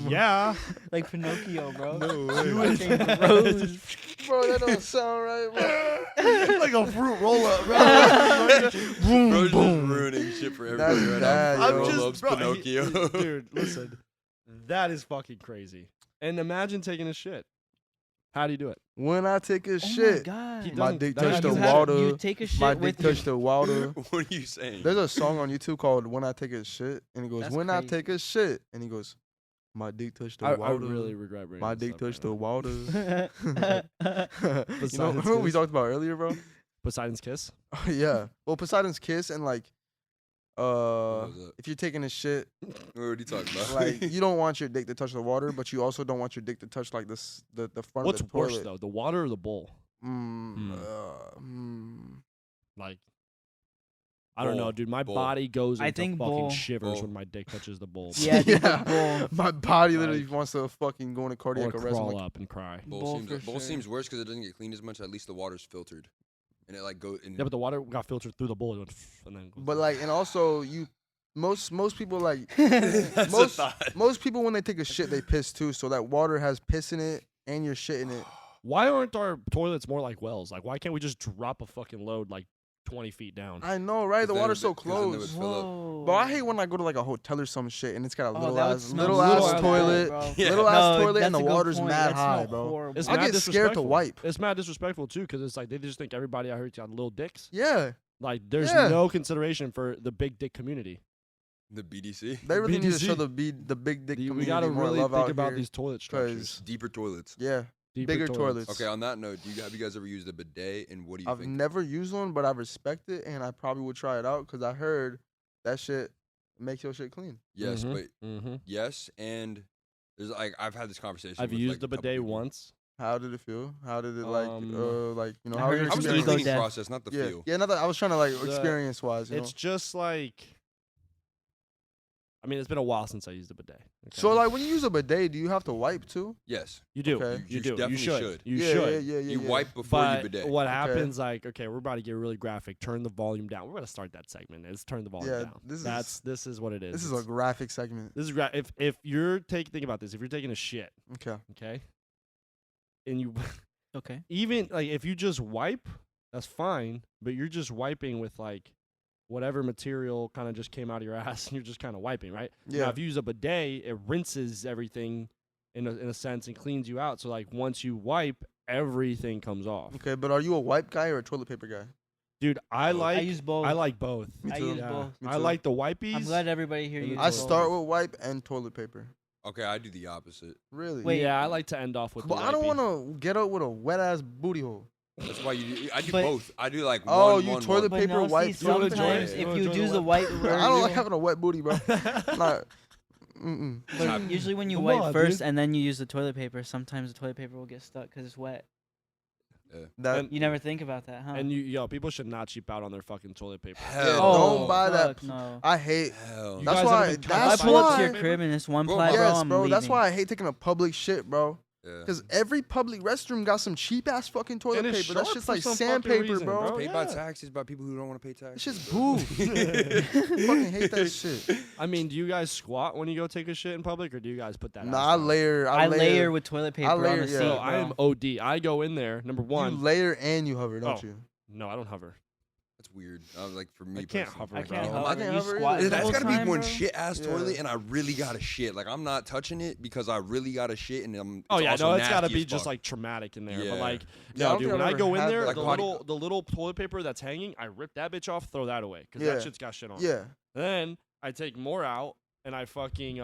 Yeah. Like Pinocchio, bro. No Fucking gross. Bro, that don't sound right, bro. Like a fruit roll up, bro. Bro's just ruining shit for That's everybody right bad, now. yo. I'm Bro just loves bro, Pinocchio. dude, listen. That is fucking crazy. And imagine taking a shit. How do you do it? When I take a Oh my shit, god. He my doesn't- dick that touched the you water. You take a shit My dick with your touched the water. What are you saying? There's a song on YouTube called "When I Take a Shit," and he goes, That's "When I crazy. take a shit," and he goes, "My dick touched the I water. really regret bringing My this dick up touched the right water." you know Poseidon's what we kiss. talked about earlier, bro? now. Poseidon's kiss. Yeah. Well, Poseidon's kiss and like, What was that? if you're taking a shit, What are you talking about? like you don't want your dick to touch the water, but you also don't want your dick to touch like this the front What's of the worse toilet. though, the water or the bowl? Mm, Hmm. Like, I don't know, Bowl. dude. My Bowl. body goes I into think fucking bowl. shivers Bowl. when my dick touches the bowl. Yeah, I think the Yeah. bowl. My body literally Like- wants to fucking go into Or cardiac arrest. I'm crawl like, up and cry. Bowl, Bowl seems, for bowl sure. seems worse because it doesn't get cleaned as much. At least the water's filtered, and it like goes. Yeah, but the water got filtered through the bowl. It went and then. goes but down. like, and also you, most people like That's most- a thought. most people when they take a shit they piss too. So that water has piss in it and you're shit in it. Why aren't our toilets more like wells? Like, why can't we just drop a fucking load like 20 feet down? I know, right? The Then water's it- so 'cause then it would close. fill up. Whoa. But I hate when I go to like a hotel or some shit and it's got a Oh, little that would ass smell little so ass bad, toilet, bro. Yeah. little ass No, toilet, and that's the a good water's point. mad That high, smell bro. horrible. It's I mad get scared to disrespectful. wipe. It's mad disrespectful too, because it's like they just think everybody out here's got little dicks. Yeah, Like, there's Yeah. no consideration for the big dick community. The BDC. they really need to BDC. show the big dick We community gotta more really love think out about here. these toilet 'cause- structures. Deeper toilets. Yeah, Deeper bigger toilets. Okay, on that note, have you guys ever used a bidet, and what do you I've think? never used one, but I respect it, and I probably would try it out because I heard that shit makes your shit clean. Yes, Mhm. but Mm-hmm. yes, and there's like I've had this conversation. I've with, used like, the a couple bidet people. once. How did it feel? How did it I like you know? I How was heard your it's I was the Ego experience? cleaning death. process, not the Yeah, feel. yeah. I was trying to like The- experience wise. You know? It's just like, I mean, it's been a while since I used a bidet. okay? So like when you use a bidet, do you have to wipe too? Yes, you do, okay. you You do, definitely you should, should. you yeah, should. Yeah, you yeah. wipe before But you bidet. what Okay. happens, like, okay, we're about to get really graphic. Turn the volume down. We're gonna start that segment. It's turn the volume Yeah, down. this is what it is. This is a It's- graphic segment. this is if you're think about this. If you're taking a shit, Okay. okay, and you Okay. even like if you just wipe, that's fine. But you're just wiping with like whatever material kind of just came out of your ass, and you're just kind of wiping, right? Now, Yeah. if you use a bidet, it rinses everything in a sense and cleans you out. So like once you wipe, everything comes off. Okay, but are you a wipe guy or a toilet paper guy? Dude, I Both. like I use both. I like both. Me I too. use Yeah. both. Me I too. like the wipies. I'm glad everybody here And uses I I both. start with wipe and toilet paper. Okay, I do the opposite. Really? Wait. Yeah, I like to end off with. But the I don't wipey. want to get up with a wet ass booty hole. That's why I do But- both. I do like Oh, one, you one, toilet one. But paper no, wipe. see, You wanna enjoy sometimes it? if You wanna you enjoy do the the wipe? white, I don't like having a wet booty, bro. Like, mm-mm. But usually when you Come wipe on, first dude. and then you use the toilet paper, sometimes the toilet paper will get stuck because it's wet. That And- You never think about that, huh? And people should not cheap out on their fucking toilet paper. yeah, Hell, Oh, don't buy that. fuck no. I hate. hell. You That's guys why. haven't been If That's I pull up to why. your crib and it's one Bro, ply, my- bro, Yes, I'm bro. That's leaving. why I hate taking a public shit, bro. Yeah. Because every public restroom got some cheap ass fucking toilet And it's paper. That sharp shit's for like some fucking sandpaper, reason, bro. bro. Paid by yeah. taxes by people who don't want to pay It's taxes. just boo. Fucking hate that shit. I mean, do you guys squat when you go take a shit in public, or do you guys put that? Nah, ass I down? layer. I layer with toilet paper on layer, the yeah. seat, No, bro. I am OD. I go in there. Number You one. layer and you hover, don't Oh. you? No, I don't hover. That's weird. Like for me, I can't personally. hover, I can't bro. hover. I can't You hover squat either. the That's whole gotta be time, one bro? shit ass Yeah. toilet, and I really gotta shit. Like I'm not touching it because I really gotta shit, and I'm. Oh it's yeah, also no, it's gotta nasty be as just fuck. like traumatic in there. Yeah. But like, Yeah, I no, don't dude, think when I've I ever go in had there, that. the Like little toilet paper that's hanging, I rip that bitch off, throw that away, because Yeah. that shit's got shit on. it. Yeah. Then I take more out, and I fucking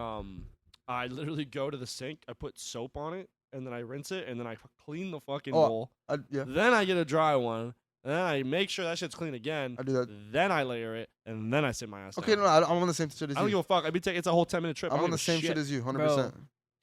I literally go to the sink, I put soap on it, and then I rinse it, and then I clean the fucking Oh, bowl. Yeah. Then I get a dry one. and then I make sure that shit's clean again. I do that. Then I layer it, and then I sit my ass Okay, down. no, I'm on the same shit as I don't you. give a fuck. It's a whole 10-minute trip. I I'm don't on the give a same shit as you, 100%. Bro.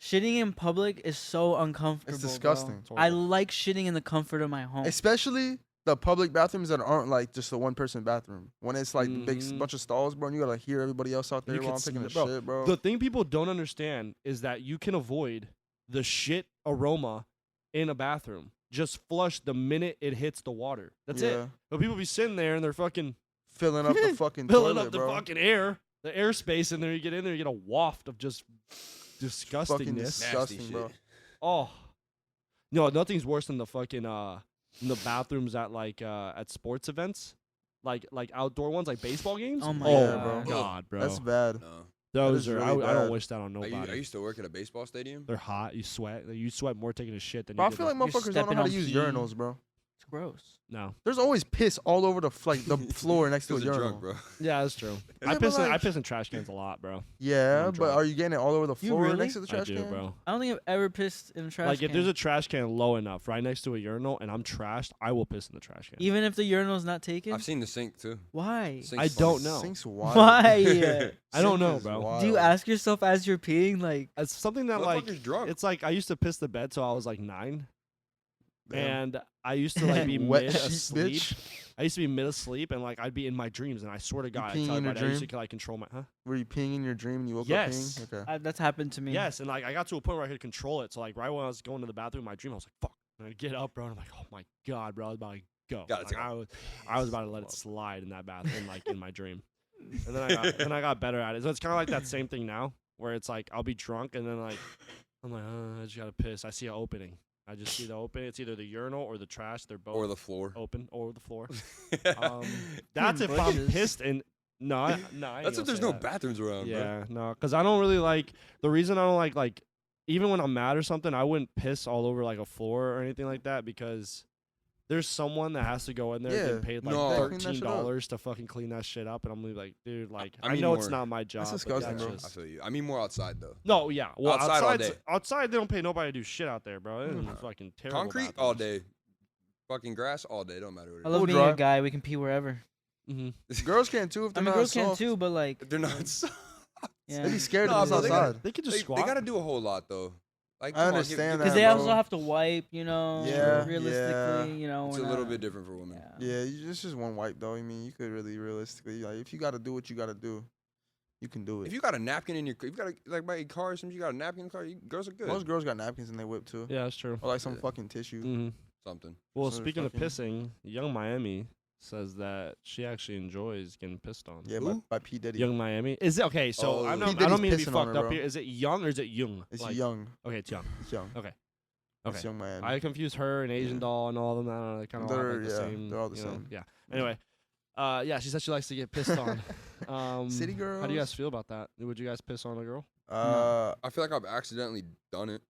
Shitting in public is so uncomfortable. It's disgusting. Bro. I like shitting in the comfort of my home. Especially the public bathrooms that aren't like just a one-person bathroom. When it's like the big Mhm. bunch of stalls, bro, and you gotta hear everybody else out there You while can I'm taking a smell- bro, shit, bro. The thing people don't understand is that you can avoid the shit aroma in a bathroom. Just flush the minute it hits the water. That's it. But people be sitting there and they're fucking Filling up the fucking filling toilet, up the bro. fucking air, the airspace, and then you get in there, you get a waft of just Fucking disgustingness. disgusting, Nasty bro. shit. Oh, no, nothing's worse than the fucking in the bathrooms at like at sports events, like outdoor ones, like baseball games. Oh my God. God, bro, That's bad. No. those is are really I don't bad. wish that on nobody. I used to work at a baseball stadium. They're hot. You sweat. You sweat more taking a shit than Bro, I you did feel like the- motherfuckers don't stepping know how to on use pee. urinals, bro. It's gross. No. There's always piss all over the the floor next to a Because of urinal. drunk, bro. Yeah, that's true. Yeah, I but piss like- in trash cans a lot, bro. Yeah, I'm but drunk. are you getting it all over the You floor really? next to the I trash do, can? bro. I don't think I've ever pissed in a trash Like can. if there's a trash can low enough right next to a urinal and I'm trashed, I will piss in the trash can. Even if the urinal's not taken? I've seen the sink too. Why? Sink's I funny. don't know. Sink's wild. Why? I don't Sink know, is bro. wild. Do you ask yourself as you're peeing, like, It's something that like Motherfucker's drunk. it's like I used to piss the bed till I was like 9, Damn. and I used to like be Wet mid sheet, asleep. bitch. I used to be mid asleep and like I'd be in my dreams, and I swear to God, I peeing tell in you your about it, I used dream? to like control my Were you peeing in your dream and you woke Yes. up peeing? Okay. that's happened to me. Yes, and like I got to a point where I could control it. So like right when I was going to the bathroom, in my dream, I was like, "Fuck!" And I get up, bro, and I'm like, "Oh my God, bro!" I was about to go. Gotta Like, take a- I was about to let it slide in that bathroom, like in my dream. And then I got better at it. So it's kind of like that same thing now, where it's like I'll be drunk and then like I'm like, I just gotta piss. I see an opening. I just see the opening. It's either the urinal or the trash. They're both Or the floor. open or the floor. That's if I'm bushes. pissed and no, I ain't That's gonna if there's say no that. bathrooms around, bro. Yeah, no, because I don't really like the reason I don't like even when I'm mad or something, I wouldn't piss all over like a floor or anything like that because there's someone that has to go in there Yeah, and get paid like no. Clean that shit up. $13 to fucking clean that shit up, and I'm gonna be like, dude, like I I, mean know it's more- not my job. That's but disgusting, bro. just- I feel you. I mean more outside though. No, yeah, well, Outside all day. outside they don't pay nobody to do shit out there, bro. It's No. fucking terrible. Concrete all day. Fucking grass all day. Don't matter what I it love is. being a dry. guy. We can pee wherever. Mm-hmm. Girls can too if I they're mean, not girls can soft. too, but like, They're not. So yeah. They be scared Nah, to bro, piss they gotta- outside. They could just they squat. gotta do a whole lot though. Like I come on, understand Because that, they also bro. have to wipe, you know. Yeah, Realistically, yeah. you know. It's we're a little not- bit different for women. Yeah. Yeah, it's just one wipe though. I mean, you could really realistically, like, if you gotta do what you gotta do, you can do it. If you got a napkin in your, if you got a, like by your car or something, you got a napkin in the car. Girls are good. Most girls got napkins in their whip too, Yeah, that's true. or like some Yeah. fucking tissue. Mm-hmm. Something. Well, So they're speaking of fucking- pissing, Young Miami says that she actually enjoys getting pissed on. Yeah, Who? by P Diddy. Young Miami. Is it okay? So Oh. I'm P. not, I Diddy's don't mean to be pissing on fucked her, up bro. here. Is it Young or is it Young? It's Like- young. Okay, it's Young. It's young. Okay. It's Okay. young man. I confuse her and Asian Yeah. Doll and all of them. I don't know. They kind of all have They're- like the yeah, same. they're all the you know, same. Yeah. Anyway, yeah, she said she likes to get pissed on. City girls. How do you guys feel about that? Would you guys piss on a girl? I feel like I've accidentally done it.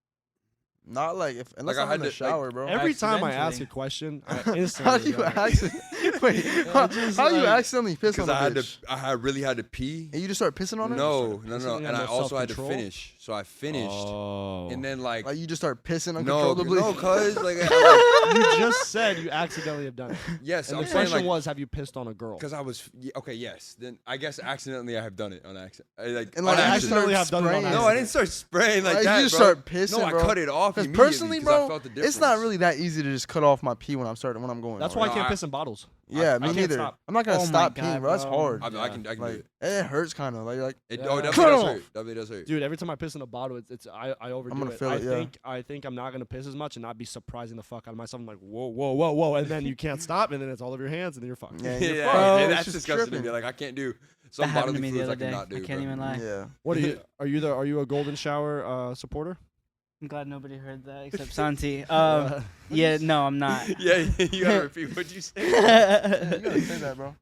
Not like if unless Like, I I'm in had the to, like, shower, bro. Every time I ask Accidentally. a question, I How instantly. do you like- accidentally wait? Yeah, just How you like- accidentally piss on Because a I had bitch? to, I really had to pee. And you just start pissing on her? No, Pissing no, on no. her, And I no also had to self-control? finish. So I finished, Oh. and then like, Like you just start pissing no, uncontrollably? no, cause like, I, You just said you accidentally have done it. like yes, And I'm the saying question like, was, have you pissed on a girl? because I was okay, yes. Then I guess accidentally I have done it on accident. Like, And on like you accident. accidentally have done it on spraying. No, I didn't start spraying like Like, that, you just bro. start pissing, No, I bro. cut it off Because immediately personally, 'cause I bro, felt the it's not difference. really that easy to just cut off my pee when I'm going. That's hard. why I No, can't I- piss in bottles. Yeah, I me can't neither. stop. I'm not gonna Oh my stop God, peeing, bro. That's bro. hard. I can do Like it. it hurts kind of. Like It Yeah. definitely Cut does off. hurt. Definitely does hurt. Dude, every time I piss in a bottle, I overdo gonna it. feel it, yeah. I think I'm not gonna piss as much and not be surprising the fuck out of myself. I'm like, whoa, and then you can't stop, and then it's all over your hands, and then you're fucked. Yeah, Yeah, you're yeah, fucked. yeah, It's that's just disgusting to me. tripping. Like I can't do That some happened bodily to me the fluids I other day. cannot do. I can't bro. even lie. Yeah. What are you a golden shower supporter? I'm glad nobody heard that except Santi. Yeah, no, I'm not. Yeah, you gotta repeat what you said. You gotta say that, bro.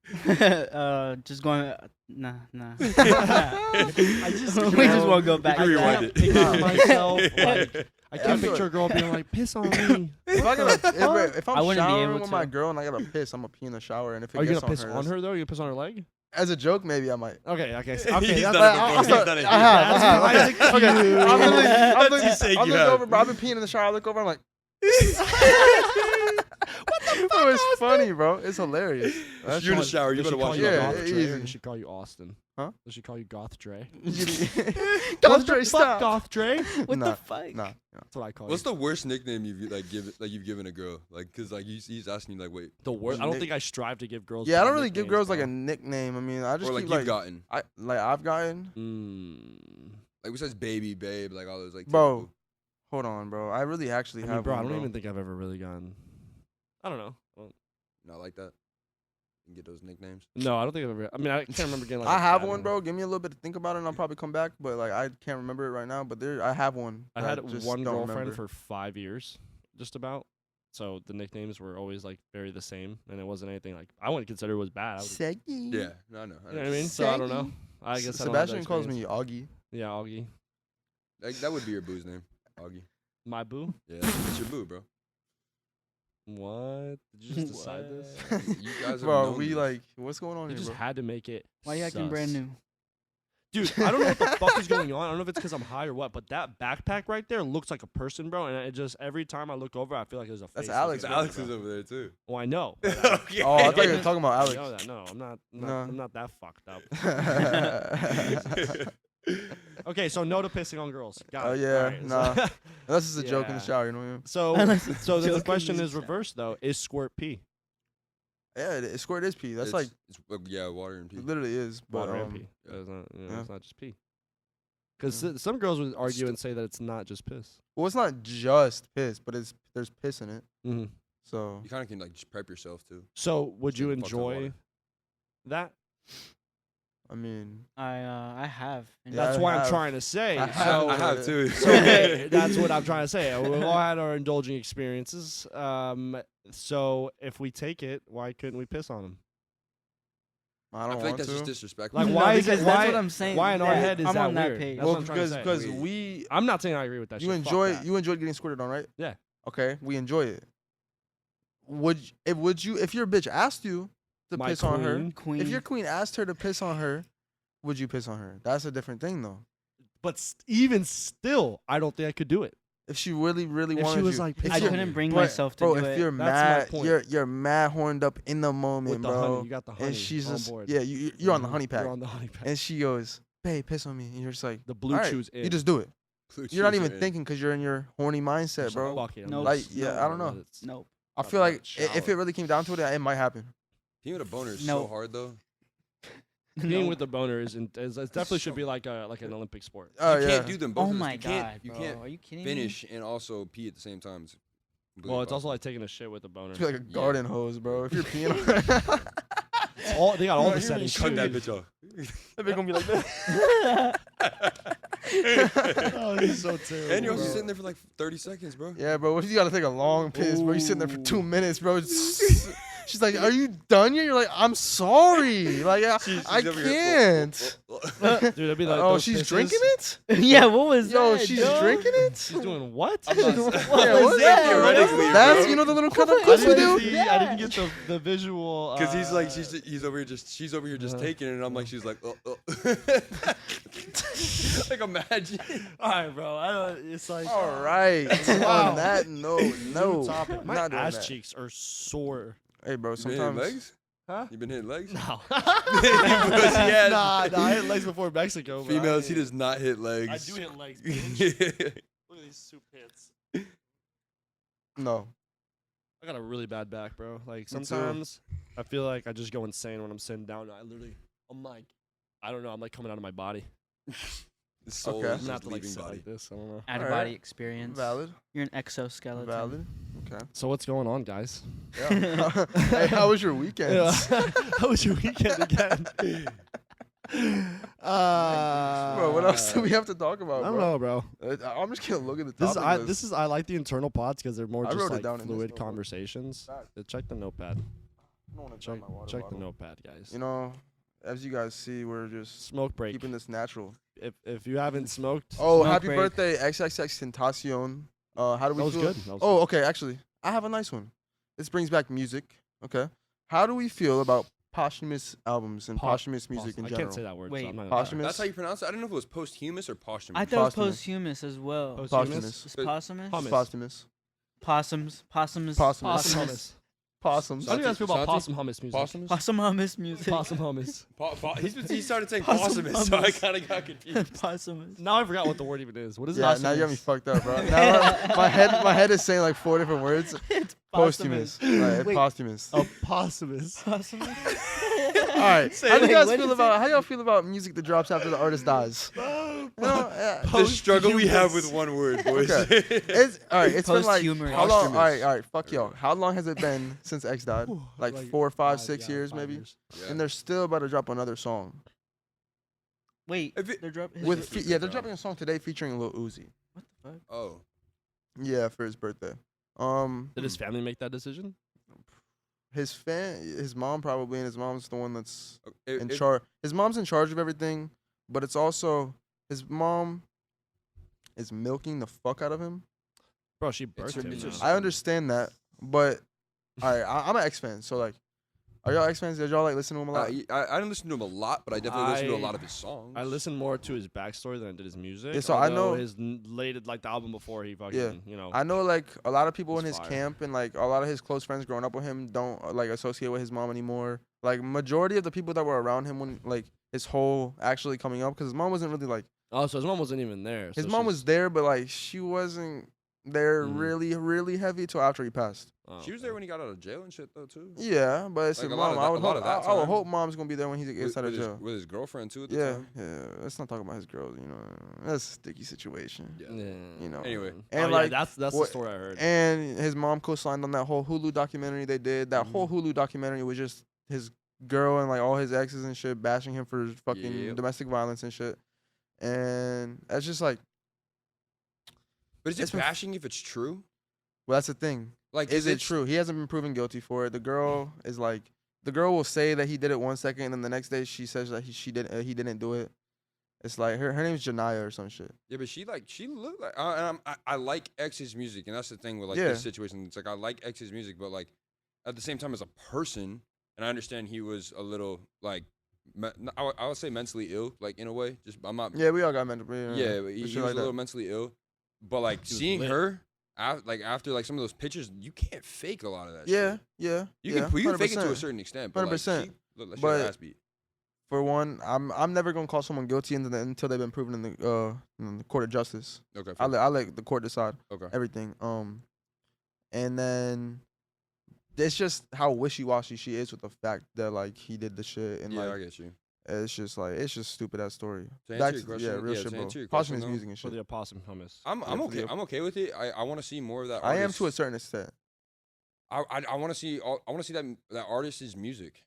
Just going. Nah. I just we just won't go back. can to rewind that. it. picture myself. Like, I Yeah, can't I feel picture a it. girl being like, piss on me. If I'm I wouldn't be showering able with my to. girl and I gotta piss, I'm gonna pee in the shower. And if it Are you gets gonna piss on that's- her though? You gonna piss on her leg? as a joke, maybe I might. Okay. He's That's- done it I'll before. start- He's done it. I have. That's Okay. Okay. I'm literally, That's just saying I you look have. over, bro. I've been peeing in the shower. I look over. I'm like, What Bro, it's funny, bro. It's hilarious. That's You're in the funny. shower. You Does better she call watch you it. Yeah, Goth Dre, or easy. does she call you Austin? Huh? Does she call you Goth Dre? Goth Dre, stop. Goth Dre? What Nah, the fuck? Nah. That's what I call What's you. the worst nickname you've given a girl? Like, cause like he's asking you like, wait, The worst? I don't Nick- think I strive to give girls. Yeah, I bad don't really give nicknames, girls like bro. a nickname. I mean, I just or like keep you've like gotten. I've gotten. Like besides baby, babe, like all those like. Bro, typical- Hold on, bro. I really actually I have mean, bro, I one, don't bro. even think I've ever really gotten. I don't know. Well, not like that. You can get those nicknames. no, I don't think I've ever. I mean, I can't remember getting like. I a have bad one, bro. Give me a little bit to think about it, and I'll probably come back. But like, I can't remember it right now. But I have one. I that had just one don't girlfriend remember. for 5 years, just about. So the nicknames were always like very the same, and it wasn't anything like I wouldn't consider it was bad. I would, Seggy. Yeah, no, no. you know what I mean? So I don't know. I guess I don't have that Sebastian calls experience. me Augie. Yeah, Augie, Like, that would be your boo's name, Augie. my boo. Yeah, it's your boo, bro. What? Did you just decide this? You guys have Bro, known we this. like, what's going on You here, just bro? had to make it. Why you acting brand sus. new? Dude, I don't know what the fuck is going on. I don't know if it's because I'm high or what, but that backpack right there looks like a person, bro. And it just every time I look over, I feel like there's a That's face. Alex, looking Alex at me, is bro. over there too. Well, I know. Okay. Oh, I thought you were talking about I Alex. know that. No, I'm not. No. I'm not that fucked up. Okay, so no to pissing on girls. Got Oh, it. yeah, Alright, nah. So, That's just a joke in the Yeah. shower, you know what I mean? so, Unless it's so then joking the question in is the reversed though. Is squirt pee? Yeah, squirt is pee. That's It's- like, yeah, water and pee. it literally is. But, Water and pee. yeah. It's not, yeah. it's not just pee. Because Yeah. some girls would argue Sti- and say that it's not just piss. well, it's not just piss, but there's piss in it. Mm-hmm. So, You kind of can like just prep yourself too. So would Just you get fucked on water. enjoy that? I mean, I have. and Yeah, That's I why I'm have. trying to say. I So, I have too. so that's what I'm trying to say. We've all had our indulging experiences. So if we take it, why couldn't we piss on them? I I don't feel like want that's to. just disrespectful. Like, No, why is because it? that's Why, what I'm saying. why in our Yeah, head is I'm that on that weird? page. That's Well, what I'm trying to because say. we I'm not saying I agree with that. you shit. Fuck enjoy that. you enjoyed getting squirted on, right? Yeah. Okay, we enjoy it. Would you if your bitch asked you to My piss on her? queen. Queen. If your queen asked her to piss on her, would you piss on her? That's a different thing though. But even still, I don't think I could do it. If she really, really If she wanted was you, like, if piss I on you're- couldn't me. bring but, myself to bro, do if it. you're That's my mad, point. you're mad horned up in the moment, With the bro. honey, you got the honey and she's on just board. yeah, you're on the Mhm. honey pack, You're on the honey pack. and she goes, "Babe, piss on me," and you're just like, The blue "All right," chews in. you just do it. Blue You're not chews even are in. thinking because you're in your horny mindset, Just bro. Fuck it. I'm Nope. gonna Like, just- yeah, I don't know. It's- Nope. I Fuck feel that like if shower. it really came down to it, it might happen. Peeing with a boner is No. so hard though. Being No. with the boner is it definitely should be like an Olympic sport. Oh You yeah. can't do them both. Oh at the- my you can't, god, You bro. can't Are you kidding finish and also pee at the same time. It's completely Well, it's also impossible. like taking a shit with a boner. It's like a Yeah. garden hose, bro. If you're peeing on All they got all No, the you settings. cut that too. bitch off. that bitch gonna be like this. Oh, this is so terrible. And you're also bro. sitting there for like 30 seconds, bro. Yeah, bro. What if you gotta take a long piss, bro? You sitting there for Ooh. 2 minutes, bro. She's like, "Are you done yet?" You're like, "I'm sorry. Like, She's I over here, can't." Dude, that'd be like Oh, those she's pisses. drinking it? yeah, what was Yo, that? she's dog? drinking it? She's doing what? I'm not- What Yeah, was what? that? Theoretically, That's bro. you know the little cut up I clips we didn't, do. see, I didn't get the visual. Cause he's like he's over here just she's over here just Uh-huh. taking it and I'm like she's like like imagine. All right, bro. I don't, it's like All right. Wow. On that note, no, topic. My not doing ass that. cheeks are sore. Hey, bro. You been hitting Sometimes legs? Huh? You been hitting legs? No. Yeah. Nah, I hit legs before Mexico. Bro. Females, he does not hit legs. I do hit legs. Bitch. Look at these soup hits. no. I got a really bad back, bro. Like too. sometimes I feel like I just go insane when I'm sitting down. I'm like, I don't know. I'm like coming out of my body. The soul Okay. is I'm gonna have just to like leaving sit body. like this. I don't know. Out of Alright. body experience. Valid. You're an exoskeleton. Valid. Okay. So what's going on, guys? Yeah. Hey, how was your weekend? How was your weekend again? Bro, what else do we have to talk about, I don't bro? know, bro. I'm just gonna look at the This is topic list. I like the internal pods because they're more I just wrote it like down in this fluid notebook. conversations. Fact. Check the notepad. I don't wanna Check drink my water check the bottle. notepad, guys. You know, as you guys see, we're just Smoke break. keeping this natural. If you haven't smoked, Oh, Smoke happy break. birthday, XXX Tentacion. How do we that was feel? good. That was Oh, okay. Actually, I have a nice one. This brings back music. Okay. How do we feel about posthumous albums and posthumous music in I general? can't say that word. Wait, so I'm not posthumous? That's how you pronounce it? I didn't know if it was posthumous or posthumous. I thought it was Posthumous. posthumous as well. Posthumous? Posthumous. It's posthumous? Hummus. Posthumous. Possums. Possums. Posthumous. Hummus. Possums. How do you guys feel about Santi? possum hummus music? Possums? Possum hummus music. Possum hummus. He started saying Possum possum, so I hummus. kind of got confused. Possum. Now I forgot what the word even is. What is Yeah, it? now you got me fucked up, bro. Now my head is saying like 4 different words. It's Posthumous. Like, Wait. posthumous. A possumus. Possum. All right. Say How do it. you guys What feel is about how y'all feel about music that drops after the artist dies? You know, The struggle we have with one word, boys. Okay. It's all right. It's been like Posthumous. how long? Posthumous. All right. Fuck y'all. How long has it been since X died? Like 4, 5, 6 years, maybe. Yeah. And they're still about to drop another song. Wait, If it- they're dropping. With His they're birthday, dropping a song today featuring Lil Uzi. What the fuck? Oh, Yeah, for his birthday. Did his family make that decision? his mom probably, and his mom's the one that's if, in if- charge. His mom's in charge of everything, but it's also his mom is milking the fuck out of him. Bro, she birthed him. it's now. just- I understand that, but I'm an X fan, so like, are y'all X fans? Did y'all like listen to him a lot? I didn't listen to him a lot, but I definitely listened to a I- lot of his songs. I listened more to his backstory than I did his music. Yeah, so I although know- his later, like the album before he fucking, Yeah. you know. I know like a lot of people in It's his fire. camp and like a lot of his close friends growing up with him don't like associate with his mom anymore. Like majority of the people that were around him when like his whole actually coming up, because his mom wasn't really like Oh, so his mom wasn't even there. his so mom she's- was there, but like she wasn't there Mhm. really heavy till after he passed. oh, She was there when he got out of jail and shit, though, too. Yeah, but it's Like, his a lot mom. of I that- would a lot hope, of that I would time. hope mom's gonna be there when he gets out of jail. With his girlfriend, too, at the Yeah, time. yeah. Let's not talk about his girls. You know, that's a sticky situation. Yeah. Yeah. You know. Anyway. And Oh, yeah, like that's the what- story I heard. And his mom co-signed on that whole Hulu documentary they did. That whole Hulu documentary was just his girl and like all his exes and shit bashing him for fucking Yep. domestic violence and shit. And that's just like, But is It's it been f- bashing if it's true? well, that's the thing. Like, Is it it's- true? He hasn't been proven guilty for it. The girl is like, the girl will say that he did it 1 second, and then the next day she says that he didn't do it. It's like her name's Janaya or some shit. Yeah, but she looked like, and I like X's music, and that's the thing with like Yeah. this situation. It's like I like X's music, but like at the same time as a person, and I understand he was a little like, I would say mentally ill, like in a way. Just I'm not. Yeah, we all got mental. Yeah, but he shit was like a little that. mentally ill. But like He was seeing lit. her, after like some of those pictures, you can't fake a lot of that. Yeah, shit. yeah. You yeah, can fake it to a 100%. certain extent. But 100%. Like, she looked like she But- had her ass beat. For one, I'm never gonna call someone guilty until they've been proven in the court of justice. Okay. I let the court decide Okay. everything. And then it's just how wishy washy she is with the fact that like he did the shit and Yeah, I like get you. it's just like it's just stupid ass story. To Back answer your to- question, yeah, real yeah, shit, to bro. answer your Posthumous question, though, music and For shit. the opossum hummus. I'm Yeah, I'm for okay. the- I'm okay with it. I want to see more of that. I am artist. to a certain extent. I want to see that artist's music.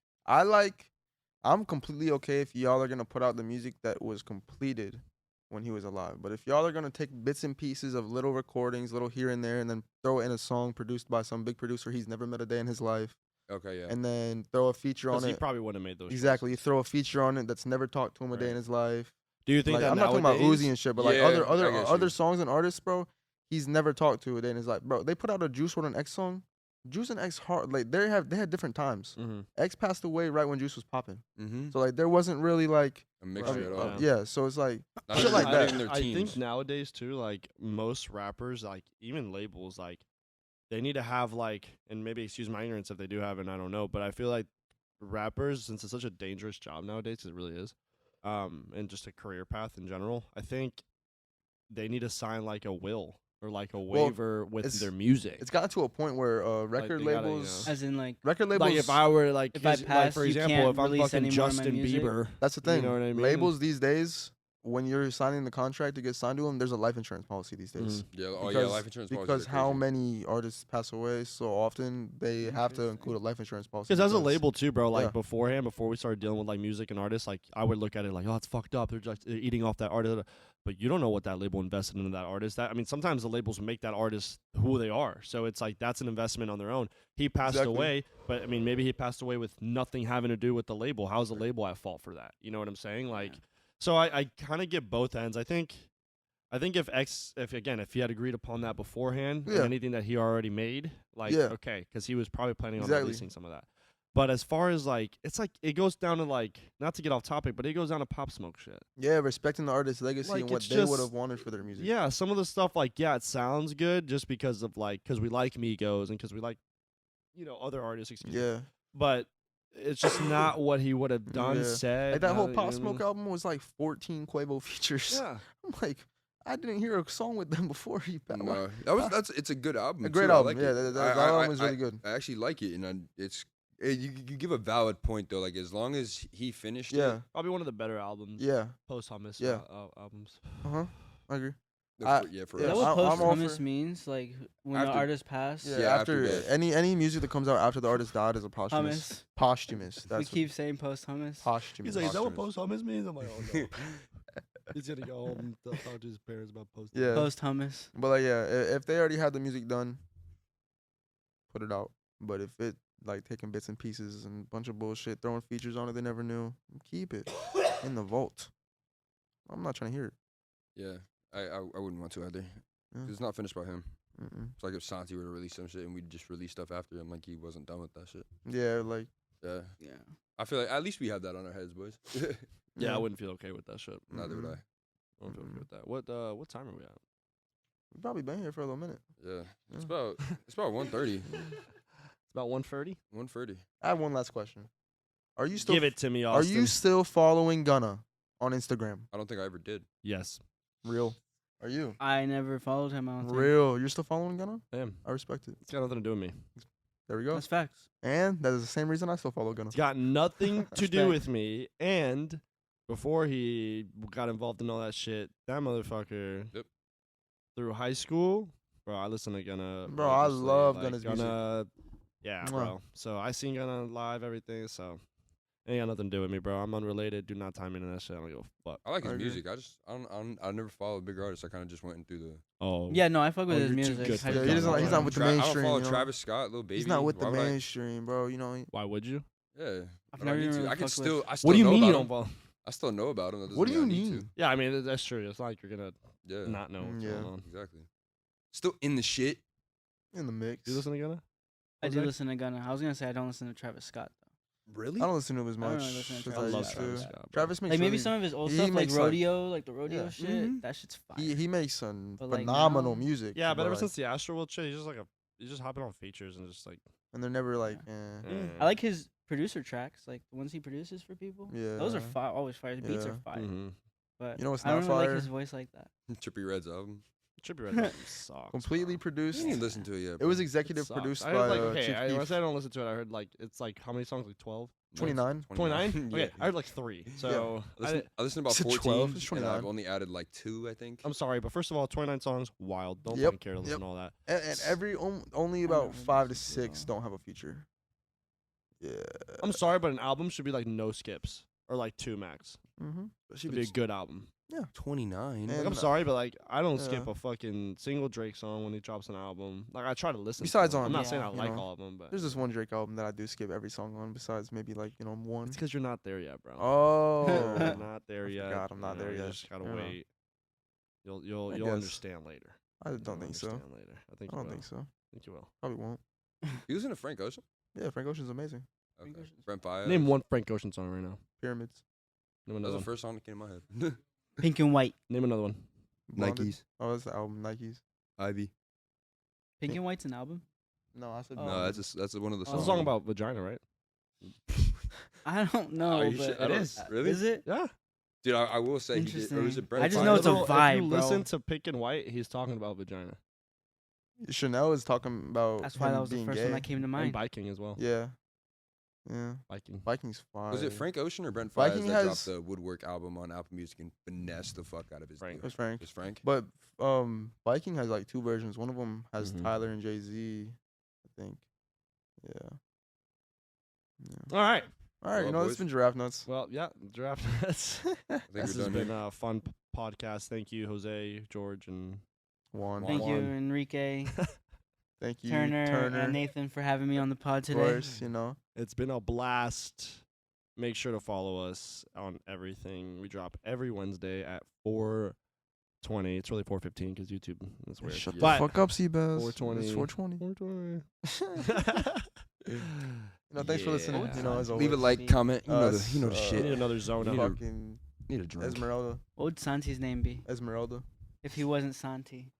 I'm completely okay if y'all are gonna put out the music that was completed when he was alive. But if y'all are gonna take bits and pieces of little recordings, little here and there, and then throw it in a song produced by some big producer he's never met a day in his life, Okay, yeah. and then throw a feature on Because he it. probably wouldn't have made those. Exactly, you throw a feature on it that's never talked to him a day in Right. his life. Do you think Like, that I'm not talking about nowadays- Uzi and shit, but like Yeah, I other get other you. songs and artists, bro, he's never talked to a day in his life, bro. They put out a Juice WRLD and X song. Juice and X hard like they had different times. Mhm. X passed away right when Juice was popping, Mm-hmm. so like there wasn't really like A mixture Right, at all. yeah. So it's like Not shit even- like not that. even their I think teams. nowadays too, like most rappers, like even labels, like they need to have like, and maybe excuse my ignorance if they do have it, I don't know, but I feel like rappers, since it's such a dangerous job nowadays, 'cause it really is, and just a career path in general, I think they need to sign like a will or like a Well, waiver with it's- their music. it's gotten to a point where record they gotta, you labels, As in like record labels. Like if I were like, If I his- like pass, for you example, can't if I'm release fucking any more of my Justin music? Bieber, that's the you thing. know what I mean? Labels these days, when you're signing the contract to get signed to them, there's a life insurance policy these days. Mhm. Yeah. Oh yeah. Because- Life insurance policies Because are how crazy. many artists pass away so often, they have to include a life insurance policy. Because as a label too, bro, like Yeah. beforehand, before we started dealing with like music and artists, like I would look at it like, oh, it's fucked up. They're just eating off that artist. But you don't know what that label invested into that artist. That I mean, sometimes the labels make that artist who they are. So it's like that's an investment on their own. He passed Exactly. away, but I mean, maybe he passed away with nothing having to do with the label. How's the label at fault for that? You know what I'm saying? Like, so I kind of get both ends. I think if he had agreed upon that beforehand, and Yeah. anything that he already made, like, Yeah. okay, because he was probably planning on Exactly. releasing some of that. But as far as like, it's like it goes down to like, not to get off topic, but it goes down to Pop Smoke shit. Yeah, respecting the artist's legacy Like, and what it's they would just- have wanted for their music. Yeah, some of the stuff like, yeah, it sounds good just because of like, because we like Migos and because we like other artists. Excuse me. Yeah. But it's just not what he would have done, Yeah. said. Like that not- whole you know Pop what I Smoke mean? album was like 14 Quavo features. Yeah. I'm like, I didn't hear a song with them before he passed. No, it's a good album. A great too. I album. like Yeah, it. that album is really good. I actually like it, and you give a valid point though. Like as long as he finished Yeah. it, Probably one of the better albums. Yeah. Post hummus. Yeah. Albums. I agree. for I- us. Is Yeah, that what I'm all posthumous for- means? Like when the After- artist passed? Yeah, Yeah, after, after death. any music that comes out after the artist died is a posthumous. Hummus. Posthumous. We That's keep saying posthumous. posthumous. He's like, is that what Posthumous. post hummus means? I'm like, oh no. He's gonna go home and talk to his parents about post. Yeah. Posthumous. But like, yeah, if they already had the music done, put it out. But if it like taking bits and pieces and a bunch of bullshit, throwing features on it they never knew, keep it in the vault. I'm not trying to hear it. yeah, I wouldn't want to either. 'Cause Yeah. it's not finished by him. Mm-mm. It's like if Santi were to release some shit and we'd just release stuff after him, like he wasn't done with that shit. Yeah, like Yeah, Yeah. I feel like at least we have that on our heads, boys. Yeah, I wouldn't feel okay with that shit. Neither would I. Mhm. I wouldn't feel okay Mhm. with that. What time are we at? we've probably been here for a little minute. Yeah, it's Yeah. about 1:30. It's about 1:30. 1:30. I have one last question. Are you still Give it to me, Are Austin. you still following Gunna on Instagram? I don't think I ever did. Yes. Real. Are you? I never followed him. I don't think. Real. You're still following Gunna? Damn. I respect it. It's got nothing to do with me. There we go. That's facts. And that is the same reason I still follow Gunna. It's got nothing to do Respect. with me. And before he got involved in all that shit, that motherfucker Yep. through high school, bro, I listen to Gunna. Bro, I religiously, love like, Gunna's music. Gunna, yeah, Mwah. bro. So I seen Gunna live, everything. So ain't got nothing to do with me, bro. I'm unrelated. Do not time me into that shit. I don't give a fuck. I like his I agree. music. I never followed big artists. I kind of just went through the. Oh, Yeah, no, I fuck with Oh, his you're too music. good for I that. just Yeah, don't he's follow not him. with the I don't mainstream, follow you know? Travis Scott, Lil Baby. He's not with Why the would I- mainstream, bro. You know. Why would you? Yeah, I've I never don't need even to. really I can fucked still. with- I still What do you know mean about you him. don't follow? I still know about him. That doesn't What do mean you I need mean? to. Yeah, I mean that's true. It's not like you're gonna Yeah. not know what's Yeah. going on. Exactly. Still in the shit. In the mix. Do you listen to Gunna? I do Jose? listen to Gunna. I was gonna say I don't listen to Travis Scott though. Really? I don't listen to him as I don't much. really listen to as Travis I love used Scott. Travis to. Scott. Bro. Travis makes Like maybe really, some of his old he stuff, like makes, like- rodeo, like the rodeo Yeah. shit. Mhm. That shit's fire. he makes some But, like, phenomenal now- music. Yeah, but ever like- since the Astroworld shit, he's just hopping on features and just like and they're never like, I like his producer tracks, like the ones he produces for people. yeah. Those are always fire. His beats Yeah. are fire. Mm-hmm. But You know what's I don't not really like fire? his voice like that. Trippie Red's album. Trippie Red album sucks. completely bro. produced. You didn't listen to it yet. It was bro. executive Sucks. produced I by heard like okay. Chief When I Keef. say I don't listen to it, I heard like it's like how many songs? Like 12, 29. 29. Yeah. Okay, I heard like 3. So I listened to about Said 14. 12, it's and I've 29. only added like 2, I think. I'm sorry, but first of all, 29 songs, wild. Don't Yep, fucking care to listen yep. to all that. And every only I about never 5 to listened to it 6 all. don't have a feature. Yeah. I'm sorry, but an album should be like no skips or like 2 max. Mm-hmm. She Should be a good album. 29. Like, And- I'm sorry, but like I don't skip Yeah. a fucking single Drake song when he drops an album. Like I try to listen. Besides to them. on- I'm not Yeah, saying I you like know, all of them, but There's this one Drake album that I do skip every song on, besides maybe like, one. it's because you're not there yet, bro. Oh. You're not there I yet. forgot I'm not You know, there you yet. just gotta Yeah. wait. You'll I you'll guess. understand later. I You'll don't think so. understand Later. I think I you don't will. think so. I think you will. Probably won't. You listen to Frank Ocean? Yeah, Frank Ocean's amazing. Frank Okay. Ocean's- Brent Fayez. Name one Frank Ocean song right now. Pyramids. Name That another was the one. first song that came to my head. Pink and White. Name another one. Blonded. Oh, that's the album, Nikes. Ivy. Pink and White's an album. No, I said Oh. No, that's one of the Oh. songs. It's a song about vagina, right? I don't know, Are you but sure? I don't- is. Really? Is it? Yeah. Dude, I will say he did. Or was Interesting. it Brent I just Fayez? know it's a If you vibe, bro. listen to Pink and White, he's talking about vagina Chanel is talking about That's why him that was the being first gay. one that came to and mind. biking as well. Yeah. Yeah. Biking. Viking's fine. Was it Frank Ocean or Brent Viking Fayez that has- dropped the Woodwork album on Apple Music and finessed the fuck out of his Frank. dude? It's Frank. It's Frank? But Viking has like 2 versions. One of them has Mhm. Tyler and Jay-Z, I think. Yeah. All right. All right, Well, this has been Giraffe Nuts. Well, yeah, draft. This I think we're has done been here. a fun podcast. Thank you, Jose, George, and Juan. Thank you, Juan. Enrique, Thank you, Turner, and Nathan for having me on the pod of today. course, it's been a blast. Make sure to follow us on everything. We drop every Wednesday at 4:20. It's really 4:15 because YouTube. That's weird. Shut the But fuck up, Seabass. 420. It's 420. 4:20. Thanks for listening. Yeah. As always. Leave a like, comment. You know the, you know the Us, We need shit. another zone You up. need Fucking Need a drink. Esmeralda. What would Santi's name be Esmeralda. if he wasn't Santi?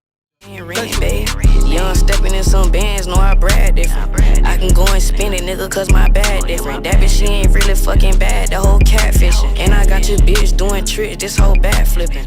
Rent, babe. Young stepping in some bands, know I brag different. I can go and spend it, nigga, cause my bag different. That bitch, she ain't really fucking bad, the whole catfishing. And I got your bitch doing tricks, this whole bad flipping.